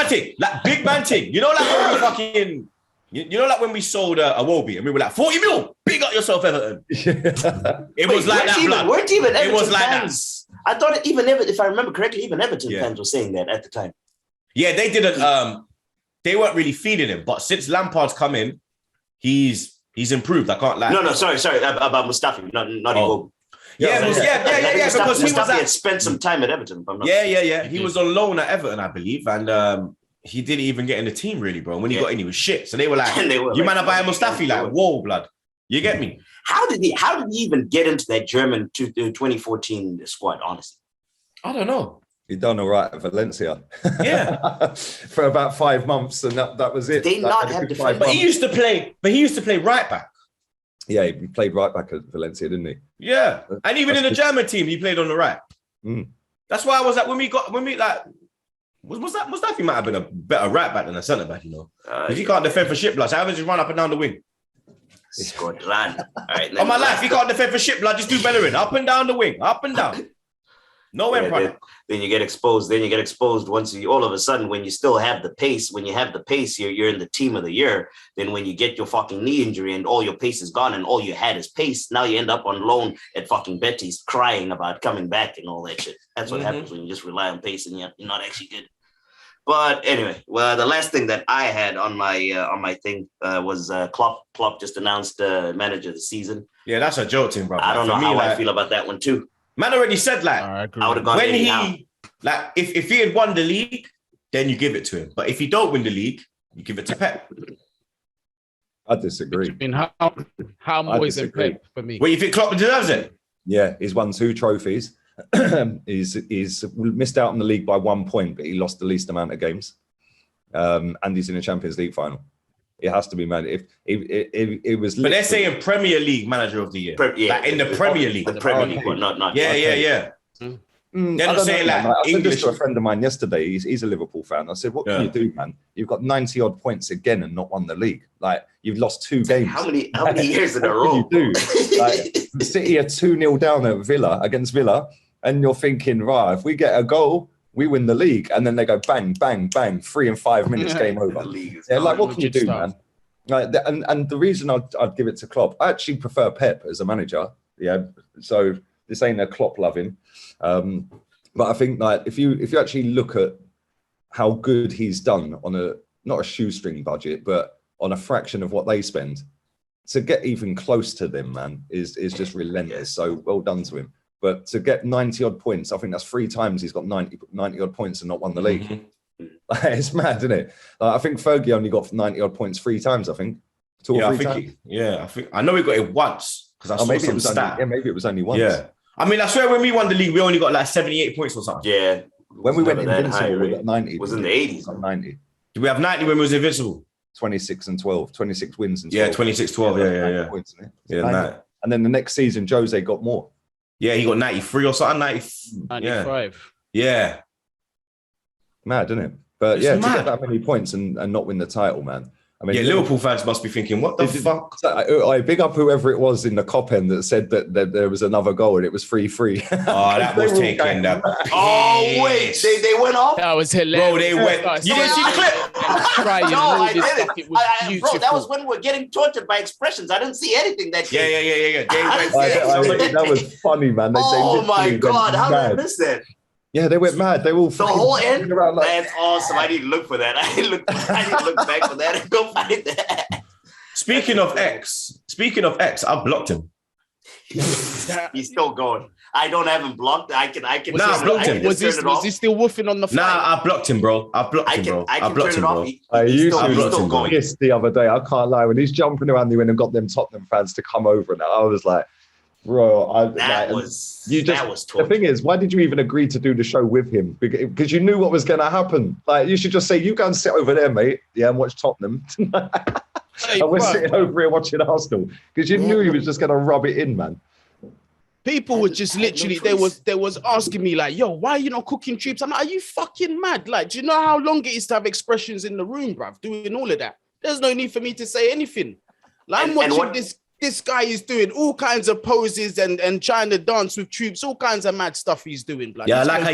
man thing. You know, like when we fucking... You know, like when we sold a Wobie and we were like, 40 mil, big up yourself, Everton. It was like that. Weren't even Everton it was like fans. That. I thought even Everton, if I remember correctly, even Everton fans were saying that at the time. Yeah, they didn't. They weren't really feeding him. But since Lampard's come in, he's improved. I can't lie. No, sorry about Mustafi, not Iwobi. Yeah, because he had spent some time at Everton. He was on loan at Everton, I believe, and. He didn't even get in the team, really, bro. When he got in, he was shit. So they were like, you man are buying Mustafi, like, whoa, blood. You get me? How did he even get into that German 2014 squad, honestly? I don't know. He done all right at Valencia. Yeah. For about 5 months, and that was it. They not have defense. But he used to play right back. Yeah, he played right back at Valencia, didn't he? Yeah. And even in the German team, he played on the right. That's why I was like, Mustafi might have been a better right back than a centre back, you know, because he can't defend for shit, blood. So I just run up and down the wing. Squad run. All right, on my life, he can't defend for shit, blood. Just do Bellerin up and down the wing, up and down. No end. Then you get exposed. Once you all of a sudden, when you still have the pace, you're in the team of the year. Then when you get your fucking knee injury and all your pace is gone and all you had is pace, now you end up on loan at fucking Betis crying about coming back and all that shit. That's what happens when you just rely on pace and you're not actually good. But anyway, well, the last thing that I had on my thing was Klopp. Klopp just announced manager of the season. Yeah, that's a joke team, bro. I don't know how I feel about that one too. Man already said, like, I would have gone when he, like, if he had won the league, then you give it to him. But if you don't win the league, you give it to Pep. I disagree. I mean, how more than Pep for me? Well, you think Klopp deserves it? Yeah, he's won 2 trophies. he's missed out on the league by 1 point, but he lost the least amount of games. And he's in a Champions League final. It has to be, man. If it was, but they're saying Premier League Manager of the Year, like in the Premier League, the Premier League, but not. Yeah. They're not saying like I said this English. to a friend of mine yesterday. He's a Liverpool fan. I said, "What can you do, man? You've got 90 odd points again and not won the league. Like you've lost 2 games. How many years in a row? What can you do? Like City are 2-0 down at Villa against Villa, and you're thinking, right, if we get a goal, we win the league, and then they go bang, bang, bang, 3 and 5 minutes, game over. Yeah, like what can you do, man? Like, and the reason I'd give it to Klopp, I actually prefer Pep as a manager. Yeah, so this ain't a Klopp loving. But I think like if you actually look at how good he's done on not a shoestring budget, but on a fraction of what they spend, to get even close to them, man, is just relentless. So well done to him. But to get 90 odd points, I think that's 3 times he's got 90 odd points and not won the league. Mm-hmm. It's mad, isn't it? I think Fergie only got 90 odd points 3 times, I think. 2 or 3 times. I know he got it once because I saw some stat. Maybe it was only once. Yeah. I mean, I swear when we won the league, we only got like 78 points or something. Yeah. When we went invincible, we got 90. It was in the 80s. 90. Did we have 90 when we was invincible? 26 and 12. 26 wins and 12. Yeah, 26-12. Yeah. Points, and then the next season, Jose got more. Yeah, he got 93 or something. 95. Yeah. Mad, isn't it? But to get that many points and not win the title, man. I mean, Liverpool fans must be thinking, what the fuck? I big up whoever it was in the cop end that said that there was another goal and it was 3-3. Oh, that was taken. Oh, wait. They went off? That was hilarious. Bro, they went. You didn't see the clip? No, I didn't. Bro, that was when we were getting tortured by expressions. I didn't see anything that day. Yeah. That was funny, man. Oh, my God. How did I miss that? Yeah, they went mad. They all the whole end. That's awesome. I need to look for that. I need to look back for that and go find that. Speaking of X, I blocked him. He's still going. I don't have him blocked. I can. Nah, I blocked him. Was he still woofing on the fly? Nah, I blocked him, bro. I blocked him, bro. I blocked him, bro. He's still going. The other day, I can't lie. When he's jumping around the win and got them Tottenham fans to come over, and I was like, bro, that was the thing is, why did you even agree to do the show with him? Because you knew what was going to happen. Like, you should just say, you go and sit over there, mate. Yeah, and watch Tottenham. I was sitting over here watching Arsenal because you knew he was just going to rub it in, man. People were just literally, they was asking me like, yo, why are you not cooking Troopz? I'm like, are you fucking mad? Like, do you know how long it is to have expressions in the room, bruv, doing all of that? There's no need for me to say anything. Like, I'm watching this guy is doing all kinds of poses and trying to dance with Troopz, all kinds of mad stuff he's doing. Blood. Yeah, I like how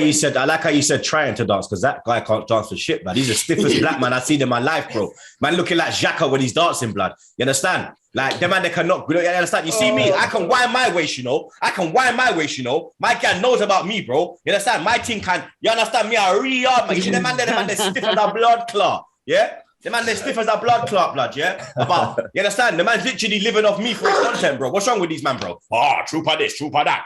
you said trying to dance, because that guy can't dance for shit, man. He's the stiffest black man I've seen in my life, bro. Man looking like Xhaka when he's dancing, blood. You understand? Like, the man, they cannot, you understand? You see me? I can wind my waist, you know? My guy knows about me, bro. You understand? My team can, you understand me? I really are, man. You see the man, they're stiff as a blood clot, yeah? The man, they're stiff as a blood clot, blood, yeah? You understand? The man's literally living off me for his content, bro. What's wrong with these man, bro? Trooper this, trooper that.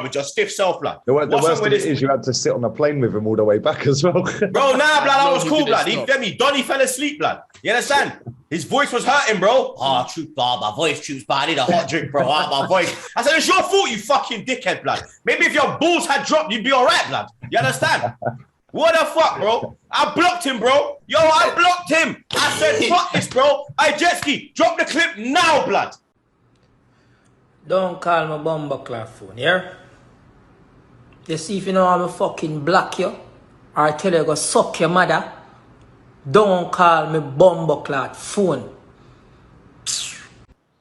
With your stiff self, blood. The worst of it is you had to sit on a plane with him all the way back as well. Bro, nah, blood, I was cool, blood. Donnie fell asleep, blood. You understand? His voice was hurting, bro. Troopz, my voice, Troopz, I need a hot drink, bro. My voice. I said, it's your fault, you fucking dickhead, blood. Maybe if your balls had dropped, you'd be all right, blood. You understand? What the fuck, bro? I blocked him, bro. Yo, I blocked him. I said, fuck this, bro. Hey, Jetski, drop the clip now, blood. Don't call me bumbuckler phone, yeah? You see if you know I'm a fucking block you, or I tell you go suck your mother, don't call me bumbuckler phone.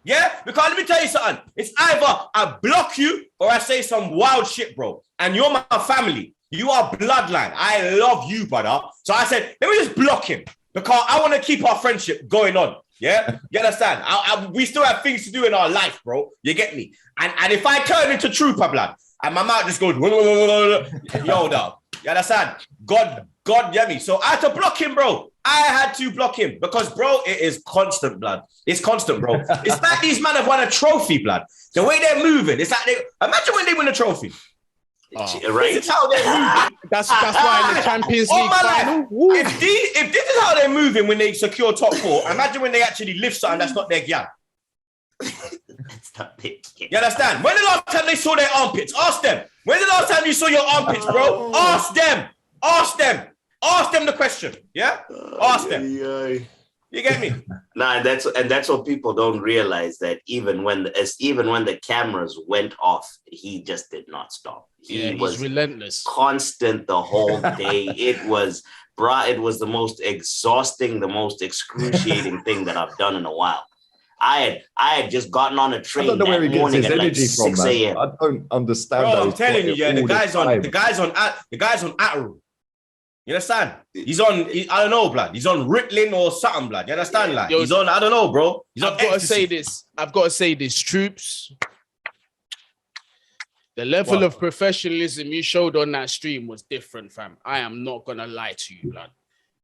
Yeah? Because let me tell you something. It's either I block you or I say some wild shit, bro. And you're my family. You are bloodline. I love you, brother. So I said, let me just block him because I want to keep our friendship going on. Yeah? You understand? We still have things to do in our life, bro. You get me? And if I turn into trooper blood and my mouth just goes, yo, no. You understand? God, get me. So I had to block him, bro. I had to block him because, bro, it is constant, blood. It's constant, bro. It's like these men have won a trophy, blood. The way they're moving, it's like imagine when they win a trophy. Right? This is how they're moving. That's why in the Champions League final. If this is how they're moving when they secure top 4, imagine when they actually lift something that's not their gyal. It's not big. You understand? When the last time they saw their armpits? Ask them. When's the last time you saw your armpits, bro? Ask them. Ask them. Ask them the question. Yeah? Ask them. You get me? Nah, that's what people don't realize, that even when the cameras went off, he just did not stop. He was relentless, constant the whole day. It was the most exhausting, the most excruciating thing that I've done in a while. I had just gotten on a train that morning at like 6 a.m. I don't understand. Bro, I'm telling you, the guy's on Atru. You understand? He's on, I don't know, blood. He's on Ritalin or something, blood. You understand? Like, he's on, I don't know, bro. I've got to say this, Troopz. The level of professionalism you showed on that stream was different, fam. I am not going to lie to you, blood.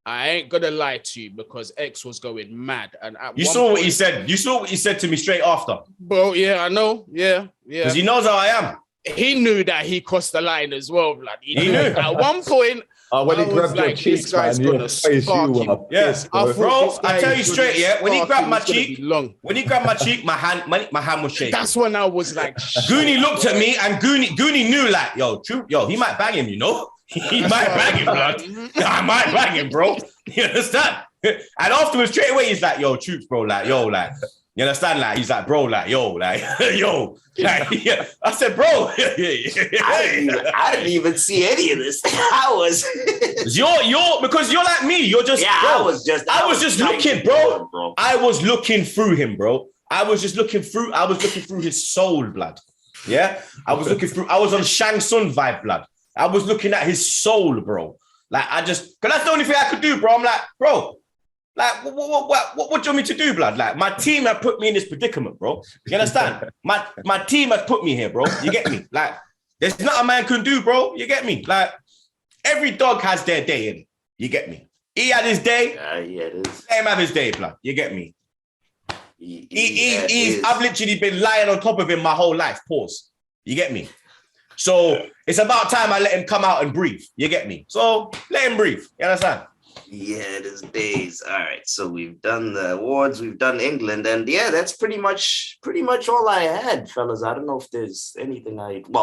I ain't going to lie to you, because X was going mad. And you saw what he said. You saw what he said to me straight after. Bro, yeah, I know. Yeah. Because he knows how I am. He knew that he crossed the line as well, blood. He knew. At one point, when he grabbed your cheeks, man, your face, bro, I tell you straight, when he grabbed my cheek, my hand was shaking. That's when I was like, Goonie looked at me, and Goonie knew, like, yo, he might bang him, you know? He might bang him, blood. I might bang him, bro. You understand? And afterwards, straight away, he's like, yo, Troopz, bro, like, yo, like, you understand? Like, he's like, bro, like, yo, like, yo. Like, yeah. I said, bro. I didn't even see any of this. I was. Because you're like me. You're just, bro. I was just looking, bro. I was looking through him, bro. I was looking through his soul, blood. Yeah? I was on Shang Tsung vibe, blood. I was looking at his soul, bro. Like, because that's the only thing I could do, bro. I'm like, bro, like, what do you want me to do, blood? Like, my team have put me in this predicament, bro. You understand? My team has put me here, bro. You get me? Like, there's nothing a man can do, bro. You get me? Like, every dog has their day in it. You get me? He had his day. It is. Let him have his day, blood. You get me? I've literally been lying on top of him my whole life. Pause. You get me? So it's about time I let him come out and breathe. You get me? So let him breathe. You understand? Yeah, it is days. All right. So we've done the awards, we've done England, and that's pretty much all I had, fellas. I don't know if there's anything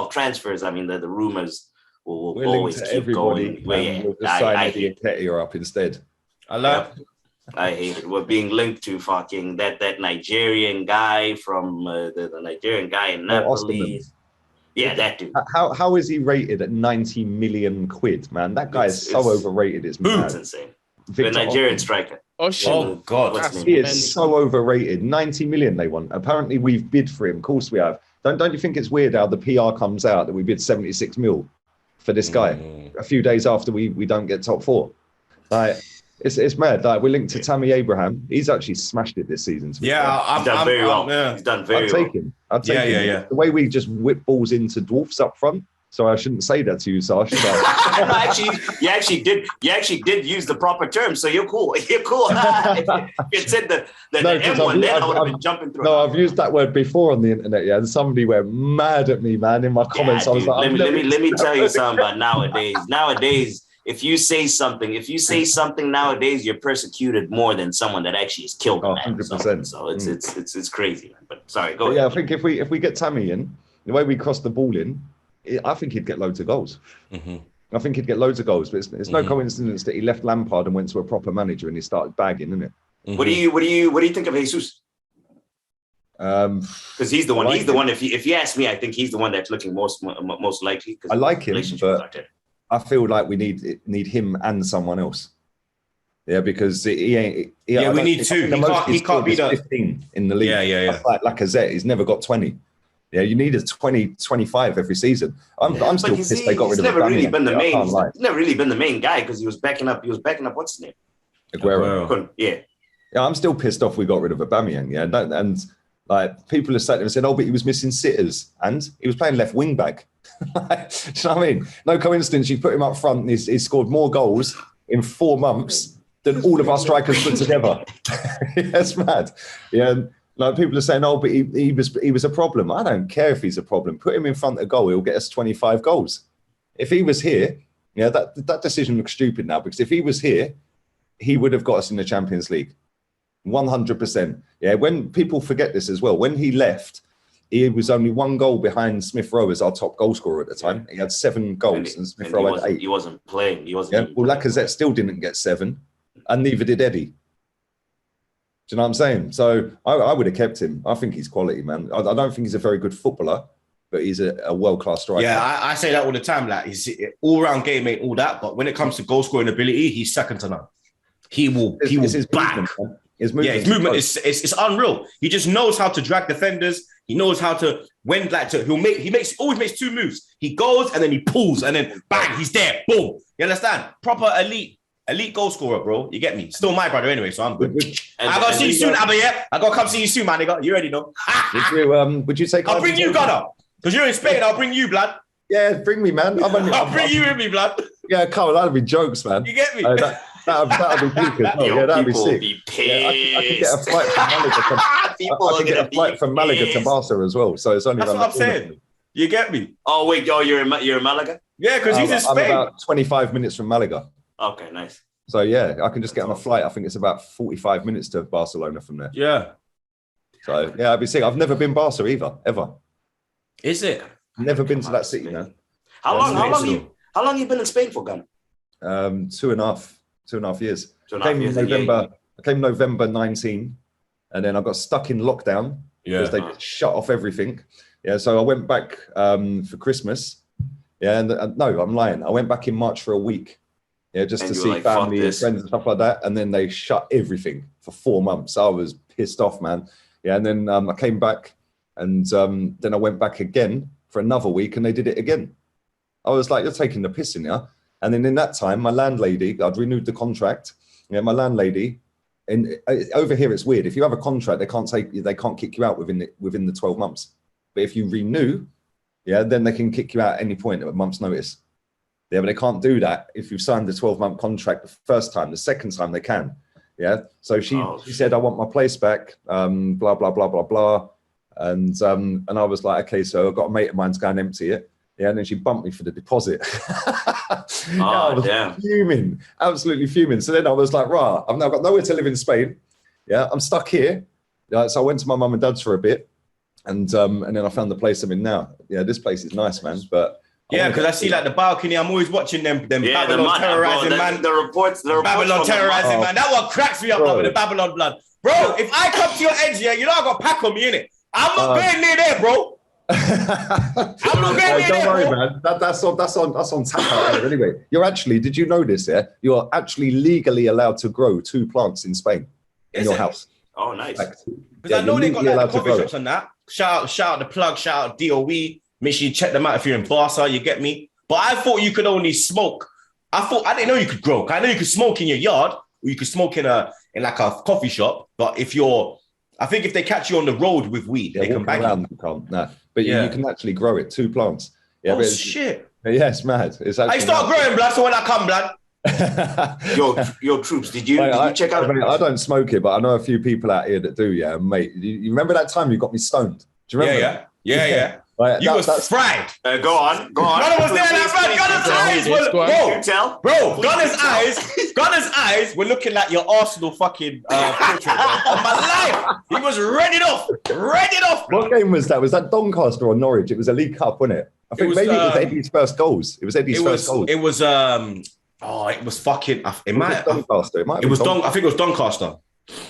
transfers. I mean, the rumors will always keep going. We'll just sign Eddie and Nketiah up instead. I hate it. We're being linked to fucking that Nigerian guy from the Nigerian guy in Napoli. Yeah, that dude. How is he rated at 90 million quid, man? That guy is so overrated. It's mad. That's insane. The Nigerian striker. Oh God, he is so overrated. 90 million they want. Apparently, we've bid for him. Of course, we have. Don't you think it's weird how the PR comes out that we bid 76 mil for this guy a few days after we don't get top 4? Like, it's mad. Like, we're linked to Tammy Abraham. He's actually smashed it this season. He's done very well. He's done very well. I'd take him. The way we just whip balls into dwarfs up front. So I shouldn't say that to you, Sash. You actually did use the proper term, so you're cool. You're cool. If you said the M1, then I would have been jumping through. No, I've used that word before on the internet, and somebody went mad at me, man, in my comments. Dude, I was like, let me tell you something about nowadays. Nowadays, if you say something nowadays, you're persecuted more than someone that actually is killed. 100%. So it's crazy, man. But sorry, go ahead. Yeah, I think if we get Tammy in, the way we cross the ball in, I think he'd get loads of goals. I think he'd get loads of goals, but it's no coincidence that he left Lampard and went to a proper manager and he started bagging, isn't it? What do you think of Jesus? Because he's the one. He's the one. If you ask me, I think he's the one that's looking most likely. I like him, but I feel like we need him and someone else. Yeah, because he ain't. We need two. He can't be the 15 in the league. Yeah. Like Lacazette, he's never got 20. Yeah, you need a 20, 25 every season. I'm still pissed they got rid of him. He's never really been the main guy because he was backing up. What's his name? Aguero. Yeah, I'm still pissed off we got rid of Aubameyang. Yeah, and like people have sat there and said, oh, but he was missing sitters and he was playing left wing back. Do you know what I mean? No coincidence. You put him up front and he's scored more goals in 4 months than all of our strikers put together. That's mad. Yeah. Like people are saying, oh, but he was a problem. I don't care if he's a problem. Put him in front of goal, he'll get us 25 goals. if he was here, yeah, that decision looks stupid now, because if he was here, he would have got us in the Champions League. 100%. Yeah, when people forget this as well, when he left, he was only 1 goal behind Smith Rowe as our top goal scorer at the time. He had 7 goals and Smith Rowe had 8. He wasn't playing. He wasn't. Yeah, well, Lacazette still didn't get 7, and neither did Eddie. Do you know what I'm saying? So I would have kept him. I think he's quality, man. I don't think he's a very good footballer, but he's a world-class striker. Yeah, I say that all the time. Like, his all-round game ain't all that, but when it comes to goal-scoring ability, he's second to none. He will bang. His movement is unreal. He just knows how to drag defenders. He knows how to he always makes 2 moves. He goes and then he pulls and then bang, he's there. Boom. You understand? Proper elite goal scorer, bro. You get me? Still my brother anyway, so I'm good. I gotta see you soon, Abba. Yeah, I gotta come see you soon, man. Nigga. You already know. Would you take? I'll bring you, Gunner, because you're in Spain. I'll bring you, blood. Yeah, bring me, man. I'll bring you with me, blood. Yeah, Carl, that'd be jokes, man. You get me? That'd be peak as well. Yeah, that'd be sick. I could get a flight from Malaga. I could get a flight from Malaga to Barca as well. So it's only. That's what I'm saying. You get me? Oh wait, you're in Malaga? Yeah, because he's in Spain. I'm about 25 minutes from Malaga. Okay, nice. So yeah, I can just get on a flight. I think it's about 45 minutes to Barcelona from there. Yeah. So yeah, I'd be sick. I've never been Barca either, ever. Is it? Never been to that city, man. How long you been in Spain for, Gun? 2.5 years. I came November 19, and then I got stuck in lockdown because they just shut off everything. Yeah, so I went back for Christmas. Yeah, and no, I'm lying. I went back in March for a week. Yeah, just to see family and friends and stuff like that. And then they shut everything for 4 months. I was pissed off, man. Yeah, and then I came back, and then I went back again for another week, and they did it again. I was like, you're taking the piss in here. And then in that time, my landlady, I'd renewed the contract. Yeah, my landlady, and over here it's weird. If you have a contract, they can't kick you out within the 12 months. But if you renew, yeah, then they can kick you out at any point at a month's notice. Yeah, but they can't do that if you've signed the 12-month contract the first time. The second time they can. Yeah. So she said, I want my place back. Blah blah blah blah blah. And I was like, okay, so I've got a mate of mine's going to empty it. Yeah, and then she bumped me for the deposit. I was fuming, absolutely fuming. So then I was like, right, I've now got nowhere to live in Spain. Yeah, I'm stuck here. Yeah, so I went to my mum and dad's for a bit, and then I found the place I'm in now. Yeah, this place is nice, man. But yeah, because I see like the balcony. I'm always watching them Babylon terrorizing, man. The reports Babylon terrorizing, man. That one cracks me up with the Babylon blood, bro. If I come to your edge, yeah, you know I got a pack on me, innit? I'm not going near there, bro. I'm not going near don't there, worry, bro. man. That's on tap out there anyway. Did you know this? Yeah, you are actually legally allowed to grow 2 plants in Spain in your house. Oh, nice. Because I know they got like the coffee shops on that. Shout out the plug. Shout out DOE. Make sure you check them out if you're in Barca, you get me? But I thought you could only smoke. I didn't know you could grow. I know you could smoke in your yard, or you could smoke in like a coffee shop. But I think if they catch you on the road with weed, they can bang you. You can't, nah. But you can actually grow it, 2 plants. Yeah, oh, shit. Yeah, it's mad. I start growing, blood, so when I come, blood. Yo, Troopz, did you check out? I don't smoke it, but I know a few people out here that do, yeah, mate. You remember that time you got me stoned? Do you remember? Yeah. Like, you was fried. Go on. Gunner was there, that man. Gunner's eyes were looking like your Arsenal fucking portrait, bro. On my life. He was ready off. What game was that? Was that Doncaster or Norwich? It was a League Cup, wasn't it? I think maybe it was Eddie's first goals. It was Eddie's first goals. It was it was fucking. It might Doncaster. I think it was Doncaster.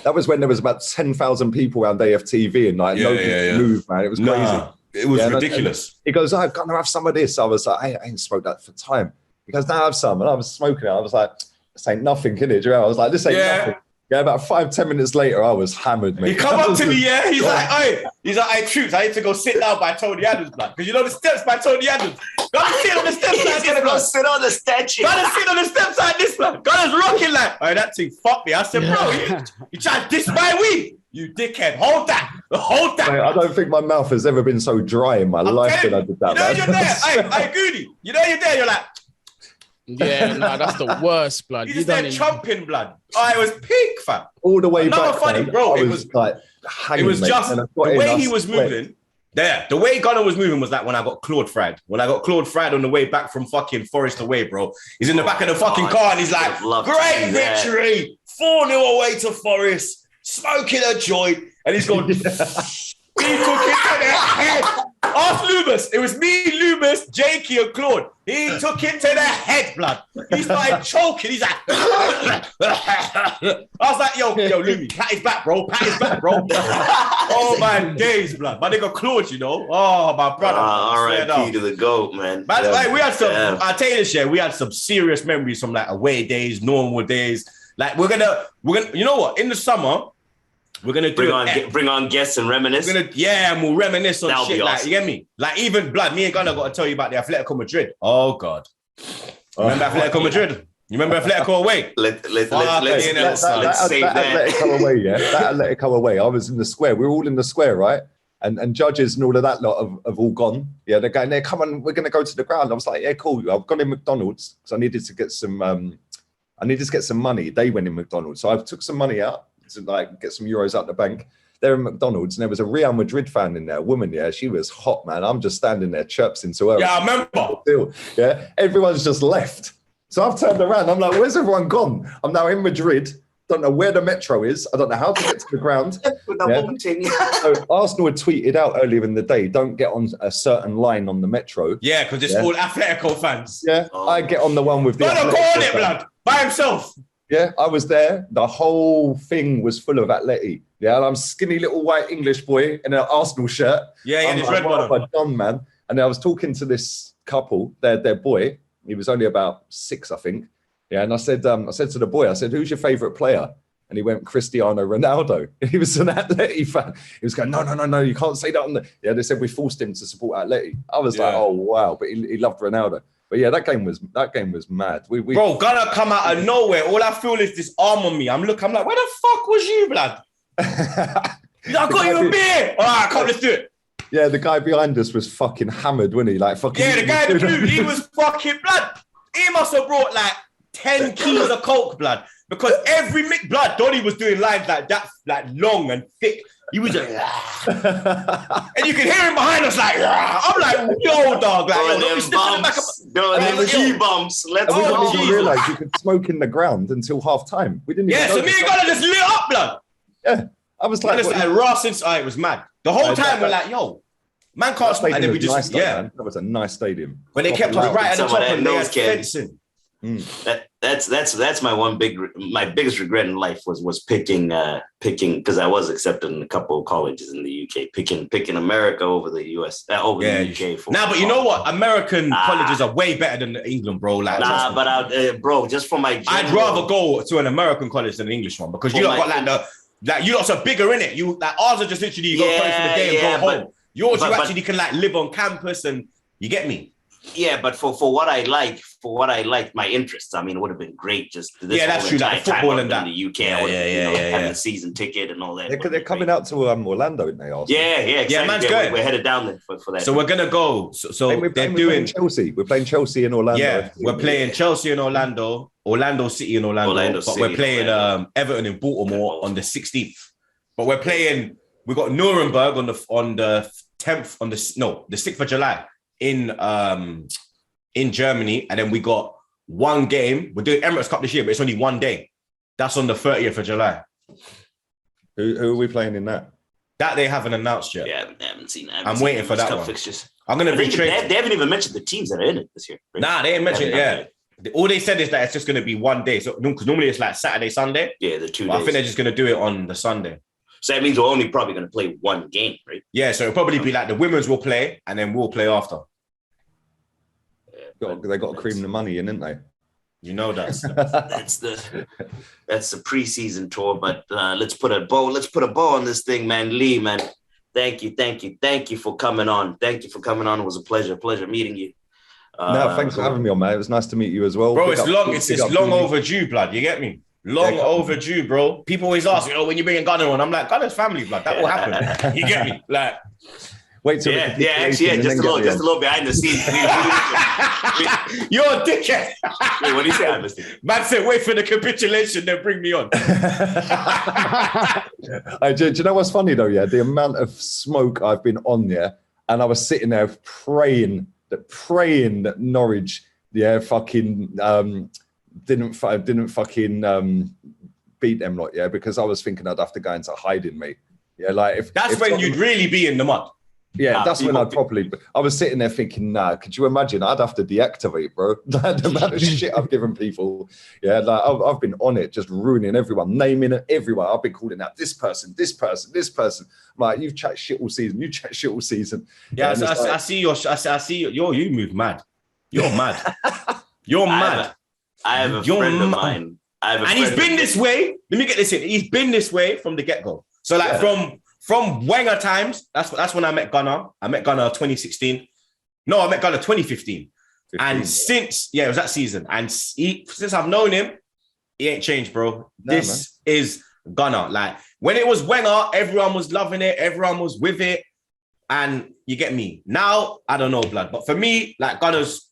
That was when there was about 10,000 people around AFTV and like nobody could move, man. It was crazy. It was ridiculous. He goes, I'm going to have some of this. I was like, I ain't smoked that for time. He goes, now have some. And I was smoking it. I was like, this ain't nothing, can it? I was like, this ain't nothing. Yeah, about 5-10 minutes later, I was hammered, mate. He come up to me, yeah. He's like, hey, Troopz, I need to go sit down by Tony Adams, blood. Because you know the steps by Tony Adams. Gotta sit on the steps like this, blood. Sit on the statue. Gotta sit on the steps like this, blood. Gotta rocking like, oh, that thing fucked me. I said, bro, you trying to diss my weed? You dickhead. Hold that. Mate, I don't think my mouth has ever been so dry in my life when I did that. You know you're there. Hey, Goody. You know you're there. You're like, yeah, nah, that's the worst, blood. You just there chomping, blood. Oh, it was peak, fam. All the way back. Funny, bro. It was like hanging, it was just the way he was moving. There, the way Gunner was moving was like when I got Claude fried. When I got Claude fried on the way back from fucking Forest away, bro. He's in the back of the fucking car and he's like, great victory, 4-0 away to Forest, smoking a joint. And he's gone, he took it to the head. Ask Loomis. It was me, Loomis, Jakey, and Claude. He took it to the head, blood. He started choking. He's like, I was like, yo, Loomis, pat his back, bro. Pat his back, bro. Oh, my days, blood. My nigga Claude, you know. Oh, my brother. R.I.P. to the GOAT, man. But like, we had some, I'll tell you this, we had some serious memories from like away days, normal days. Like, we're gonna, you know what? In the summer, we're gonna bring on guests and reminisce. And we'll reminisce on shit. Awesome. Like, you get me? Like, even blood, me and Gunnar got to tell you about the Atletico Madrid. Oh God. Remember Atletico Madrid? You remember Atletico away? Let's say that. Atletico away, yeah. That Atletico away. I was in the square. We were all in the square, right? And judges and all of that lot have all gone. Yeah, they're going there. Come on, we're gonna go to the ground. I was like, yeah, cool. I've gone in McDonald's because I needed to get some. Money. They went in McDonald's, so I took some money out to like get some euros out the bank. They're in McDonald's, and there was a Real Madrid fan in there, a woman. Yeah, she was hot, man. I'm just standing there chirping to her. Yeah, I remember. Yeah, everyone's just left. So I've turned around. I'm like, where's everyone gone? I'm now in Madrid. Don't know where the metro is. I don't know how to get to the ground. So Arsenal had tweeted out earlier in the day, don't get on a certain line on the metro. Yeah, because it's all Atletico fans. Yeah, I get on the one with the Atletico call it, blood, by himself. Yeah, I was there. The whole thing was full of Atleti. Yeah, and I'm skinny little white English boy in an Arsenal shirt. Yeah, in his red one. What have I done, man? And I was talking to this couple, their boy. He was only about 6, I think. Yeah, and I said to the boy, I said, who's your favourite player? And he went, Cristiano Ronaldo. And he was an Atleti fan. He was going, no, you can't say that on the... Yeah, they said we forced him to support Atleti. I was like, oh, wow. But he loved Ronaldo. But yeah, that game was mad. Bro, gonna come out of nowhere. All I feel is this arm on me. I'm like, where the fuck was you, blood? I got you a beer. All right, come, let's do it. Yeah, the guy behind us was fucking hammered, wasn't he? Like fucking. Yeah, the guy in the blue, he was fucking blood. He must have brought like 10 keys of coke, blood. Because every blood, Donny was doing lines like that, like long and thick. He was like, and you can hear him behind us like, I'm like, yo, dog, like, yo, don't be sniffing the bumps. We didn't even realise you could smoke in the ground until half time. We didn't. Even so me and Gunnar just lit up, blood. Yeah, I was like, raw since it was mad. The whole time we're like, yo, man can't smoke, and then we just that was a nice stadium. When they kept us right at the top and they had fencing. That's my biggest regret in life was picking because I was accepted in a couple of colleges in the UK, picking America over the US over the UK. But you know what? American colleges are way better than England, bro. Like, bro, just for my I'd rather go to an American college than an English one because you got you lots are bigger in it. You like ours are just literally you go play for the day and go home. Yours you actually can like live on campus and you get me. Yeah, but for what I like, my interests, I mean, it would have been great just this that's true, like football and that. In the UK, having a season ticket and all that. They're coming out to Orlando, aren't they? Yeah, man's going. We're headed down there for that. So we're gonna go. So we're playing Chelsea. We're playing Chelsea in Orlando. Yeah, we're playing Chelsea in Orlando, Orlando City in Orlando, but we're playing Everton in Baltimore on the 16th. But we're playing. We got Nuremberg on the 10th the 6th of July. In Germany, and then we got one game. We're doing Emirates Cup this year, but it's only one day. That's on the 30th of July. Who are we playing in that? That they haven't announced yet. Yeah, I haven't seen that. I'm waiting for that one. Fixtures. I'm going to retrace. They haven't even mentioned the teams that are in it this year. Right? Nah, they ain't mentioned it. Yeah. All they said is that it's just going to be one day. So, because normally it's like Saturday, Sunday. Yeah, the 2 days. I think they're just going to do it on the Sunday. So that means we're only probably going to play one game, right? Yeah, so it'll probably be like the women's will play and then we'll play after. They got to cream the money in, didn't they? You know that. that's the preseason tour. But let's put a bow on this thing, man. Lee, man, thank you for coming on. Thank you for coming on. It was a pleasure meeting you. Thanks for having me on, man. It was nice to meet you as well. Bro, it's long overdue, blood. You get me? Long overdue, bro. People always ask, when you bring a Gunner on, I'm like, Gunner's family, blood. That will happen. You get me? Like. Wait till actually, just a little behind the scenes. You're a dickhead. Wait, what do you say? I missed it. Man said, wait for the capitulation, then bring me on. Do you know what's funny though? Yeah, the amount of smoke I've been on, and I was sitting there praying that Norwich, fucking didn't fucking beat them lot, because I was thinking I'd have to go into hiding, mate. Yeah, like if when you'd really be in the mud. Yeah, that's when I'd probably. I was sitting there thinking, could you imagine? I'd have to deactivate, bro. The amount of shit I've given people. Yeah, like I've been on it, just ruining everyone, naming everyone. I've been calling out this person. I'm like, you've chat shit all season. Yeah, I see your. You move mad. You're mad. You're mad. I have a friend of mine. And he's been this way. Let me get this in. He's been this way from the get-go. So like from Wenger times, that's when I met Gunnar. I met Gunnar 2016. No, I met Gunnar 2015. And since, it was that season. And since I've known him, he ain't changed, bro. This is Gunnar. Like when it was Wenger, everyone was loving it. Everyone was with it. And you get me. Now, I don't know, blood. But for me, like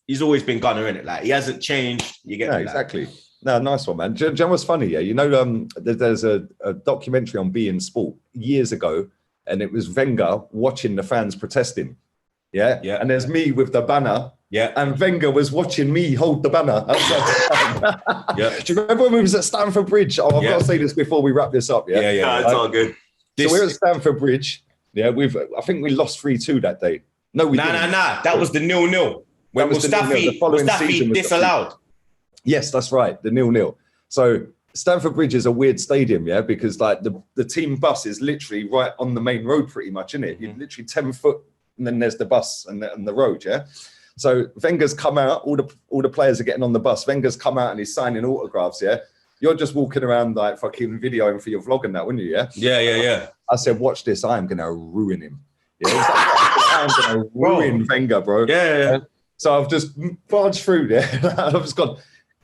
he's always been Gunnar, innit? Like he hasn't changed. You get me? Exactly. No, nice one, man. Do you know what's funny? Yeah, there's a documentary on beIN Sport years ago, and it was Wenger watching the fans protesting. Yeah. And there's me with the banner. Yeah. And Wenger was watching me hold the banner. Do you remember when we was at Stamford Bridge? Oh, I've got to say this before we wrap this up. Yeah. No, it's all good. So we're at Stamford Bridge. Yeah, I think we lost 3-2 that day. No, we didn't. That was the 0-0. When Mustafi disallowed. Yes, that's right. The 0-0. So Stamford Bridge is a weird stadium, because like the team bus is literally right on the main road, pretty much, isn't it? You're literally 10 foot, and then there's the bus and the road, So Wenger's come out. All the players are getting on the bus. Wenger's come out and he's signing autographs. You're just walking around like fucking videoing for your vlog and that, wouldn't you? Yeah. I said, watch this. I am gonna ruin him. I'm gonna ruin Wenger, bro. Yeah. So I've just barged through there. I've just gone,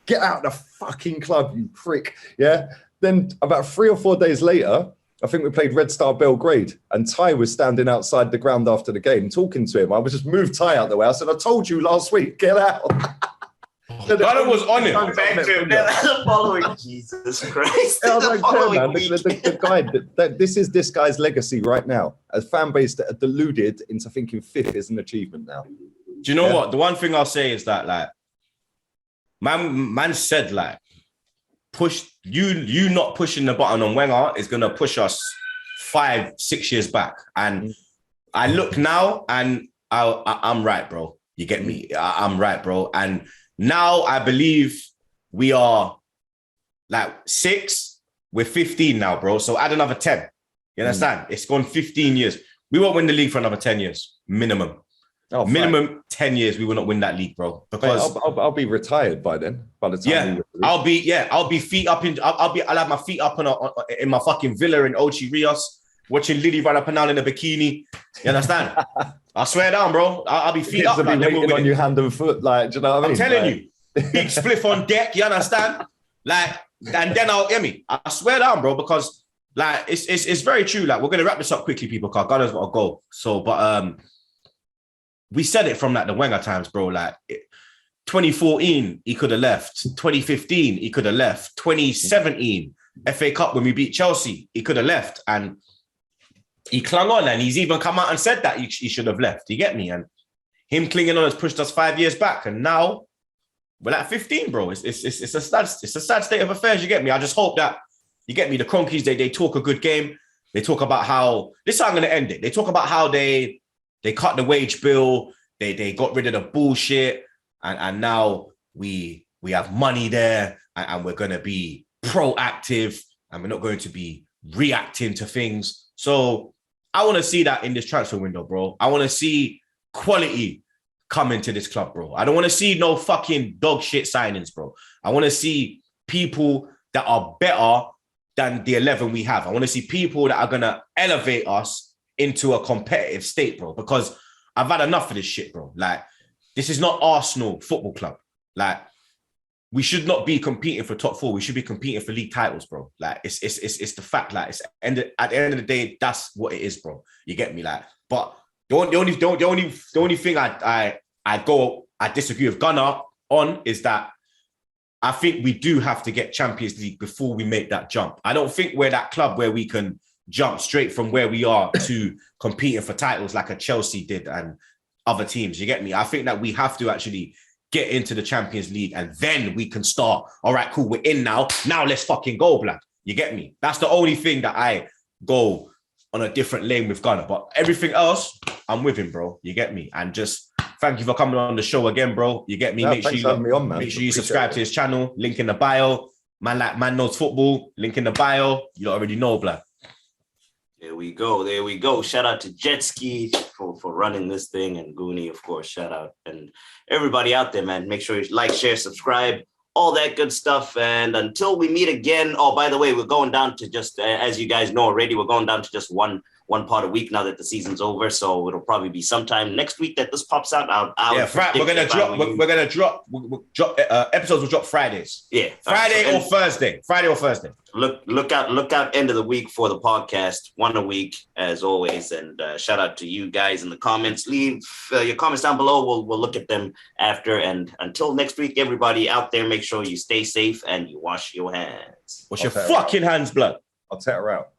get out of the fucking club, you prick. Yeah. Then about 3 or 4 days later, I think we played Red Star Belgrade, and Ty was standing outside the ground after the game talking to him. I was just moved Ty out the way. I said, I told you last week, get out. Gunnar was on him. The following Jesus Christ. I was like, man, the guy, this is this guy's legacy right now. A fan base that are deluded into thinking fifth is an achievement now. Do you know what? The one thing I'll say is that, like, man said, like, push you not pushing the button on Wenger is gonna push us 5-6 years back. And I look now and I'm right, bro. You get me? I'm right, bro. And now I believe we are like 6, we're 15 now, bro. So add another 10. You understand? It's gone 15 years. We won't win the league for another 10 years, minimum. Minimum 10 years, we will not win that league, bro. Because I'll be retired by then. By the time I'll be feet up in. I'll have my feet up in my fucking villa in Ochi Rios, watching Lily run up and down in a bikini. You understand? I swear down, bro. I'll be feet up. Like, waiting on your hand and foot, like, do you know what I mean? I'm telling you, big spliff on deck. You understand? Like, and then I swear down, bro, because like it's very true. Like, we're gonna wrap this up quickly, people, because Gunner's got to go. So, but we said it from like the Wenger times, bro. Like 2014, he could have left. 2015, he could have left. 2017, FA Cup when we beat Chelsea, he could have left. And he clung on, and he's even come out and said that he should have left. You get me? And him clinging on has pushed us 5 years back. And now we're at 15, bro. It's a sad state of affairs. You get me? I just hope that, you get me, the Cronkies, they talk a good game. They talk about how, this is how I'm going to end it. They talk about how they cut the wage bill. They got rid of the bullshit. And now we have money there, and we're going to be proactive, and we're not going to be reacting to things. So I want to see that in this transfer window, bro. I want to see quality come into this club, bro. I don't want to see no fucking dog shit signings, bro. I want to see people that are better than the 11 we have. I want to see people that are going to elevate us into a competitive state, bro, because I've had enough of this shit, bro. Like, this is not Arsenal Football Club. Like, we should not be competing for top 4. We should be competing for league titles, bro. Like, it's the fact. Like, at the end of the day, that's what it is, bro. You get me? Like, but The only thing I disagree with Gunnar on is that I think we do have to get Champions League before we make that jump. I don't think we're that club where we can jump straight from where we are to competing for titles like a Chelsea did and other teams. You get me? I think that we have to actually get into the Champions League and then we can start. All right, cool. We're in now. Now let's fucking go, blood. You get me? That's the only thing that I go on a different lane with Gunnar. But everything else, I'm with him, bro. You get me? And just thank you for coming on the show again, bro. You get me? Yeah, make sure you subscribe to his channel. Link in the bio. Man knows football. Link in the bio. You already know, blood. There we go. Shout out to Jetski for running this thing, and Goonie, of course. Shout out, and everybody out there, man. Make sure you like, share, subscribe, all that good stuff. And until we meet again. Oh, by the way, we're going down to just as you guys know already, we're going down to just one part a week now that the season's over. So it'll probably be sometime next week that this pops out. We're gonna drop episodes will drop Fridays. Yeah, Friday or Thursday. Look out end of the week for the podcast, one a week as always. And shout out to you guys in the comments. Leave your comments down below. We'll look at them after. And until next week, everybody out there, make sure you stay safe and you wash your hands. Wash your fucking hands, blood. I'll tear her out.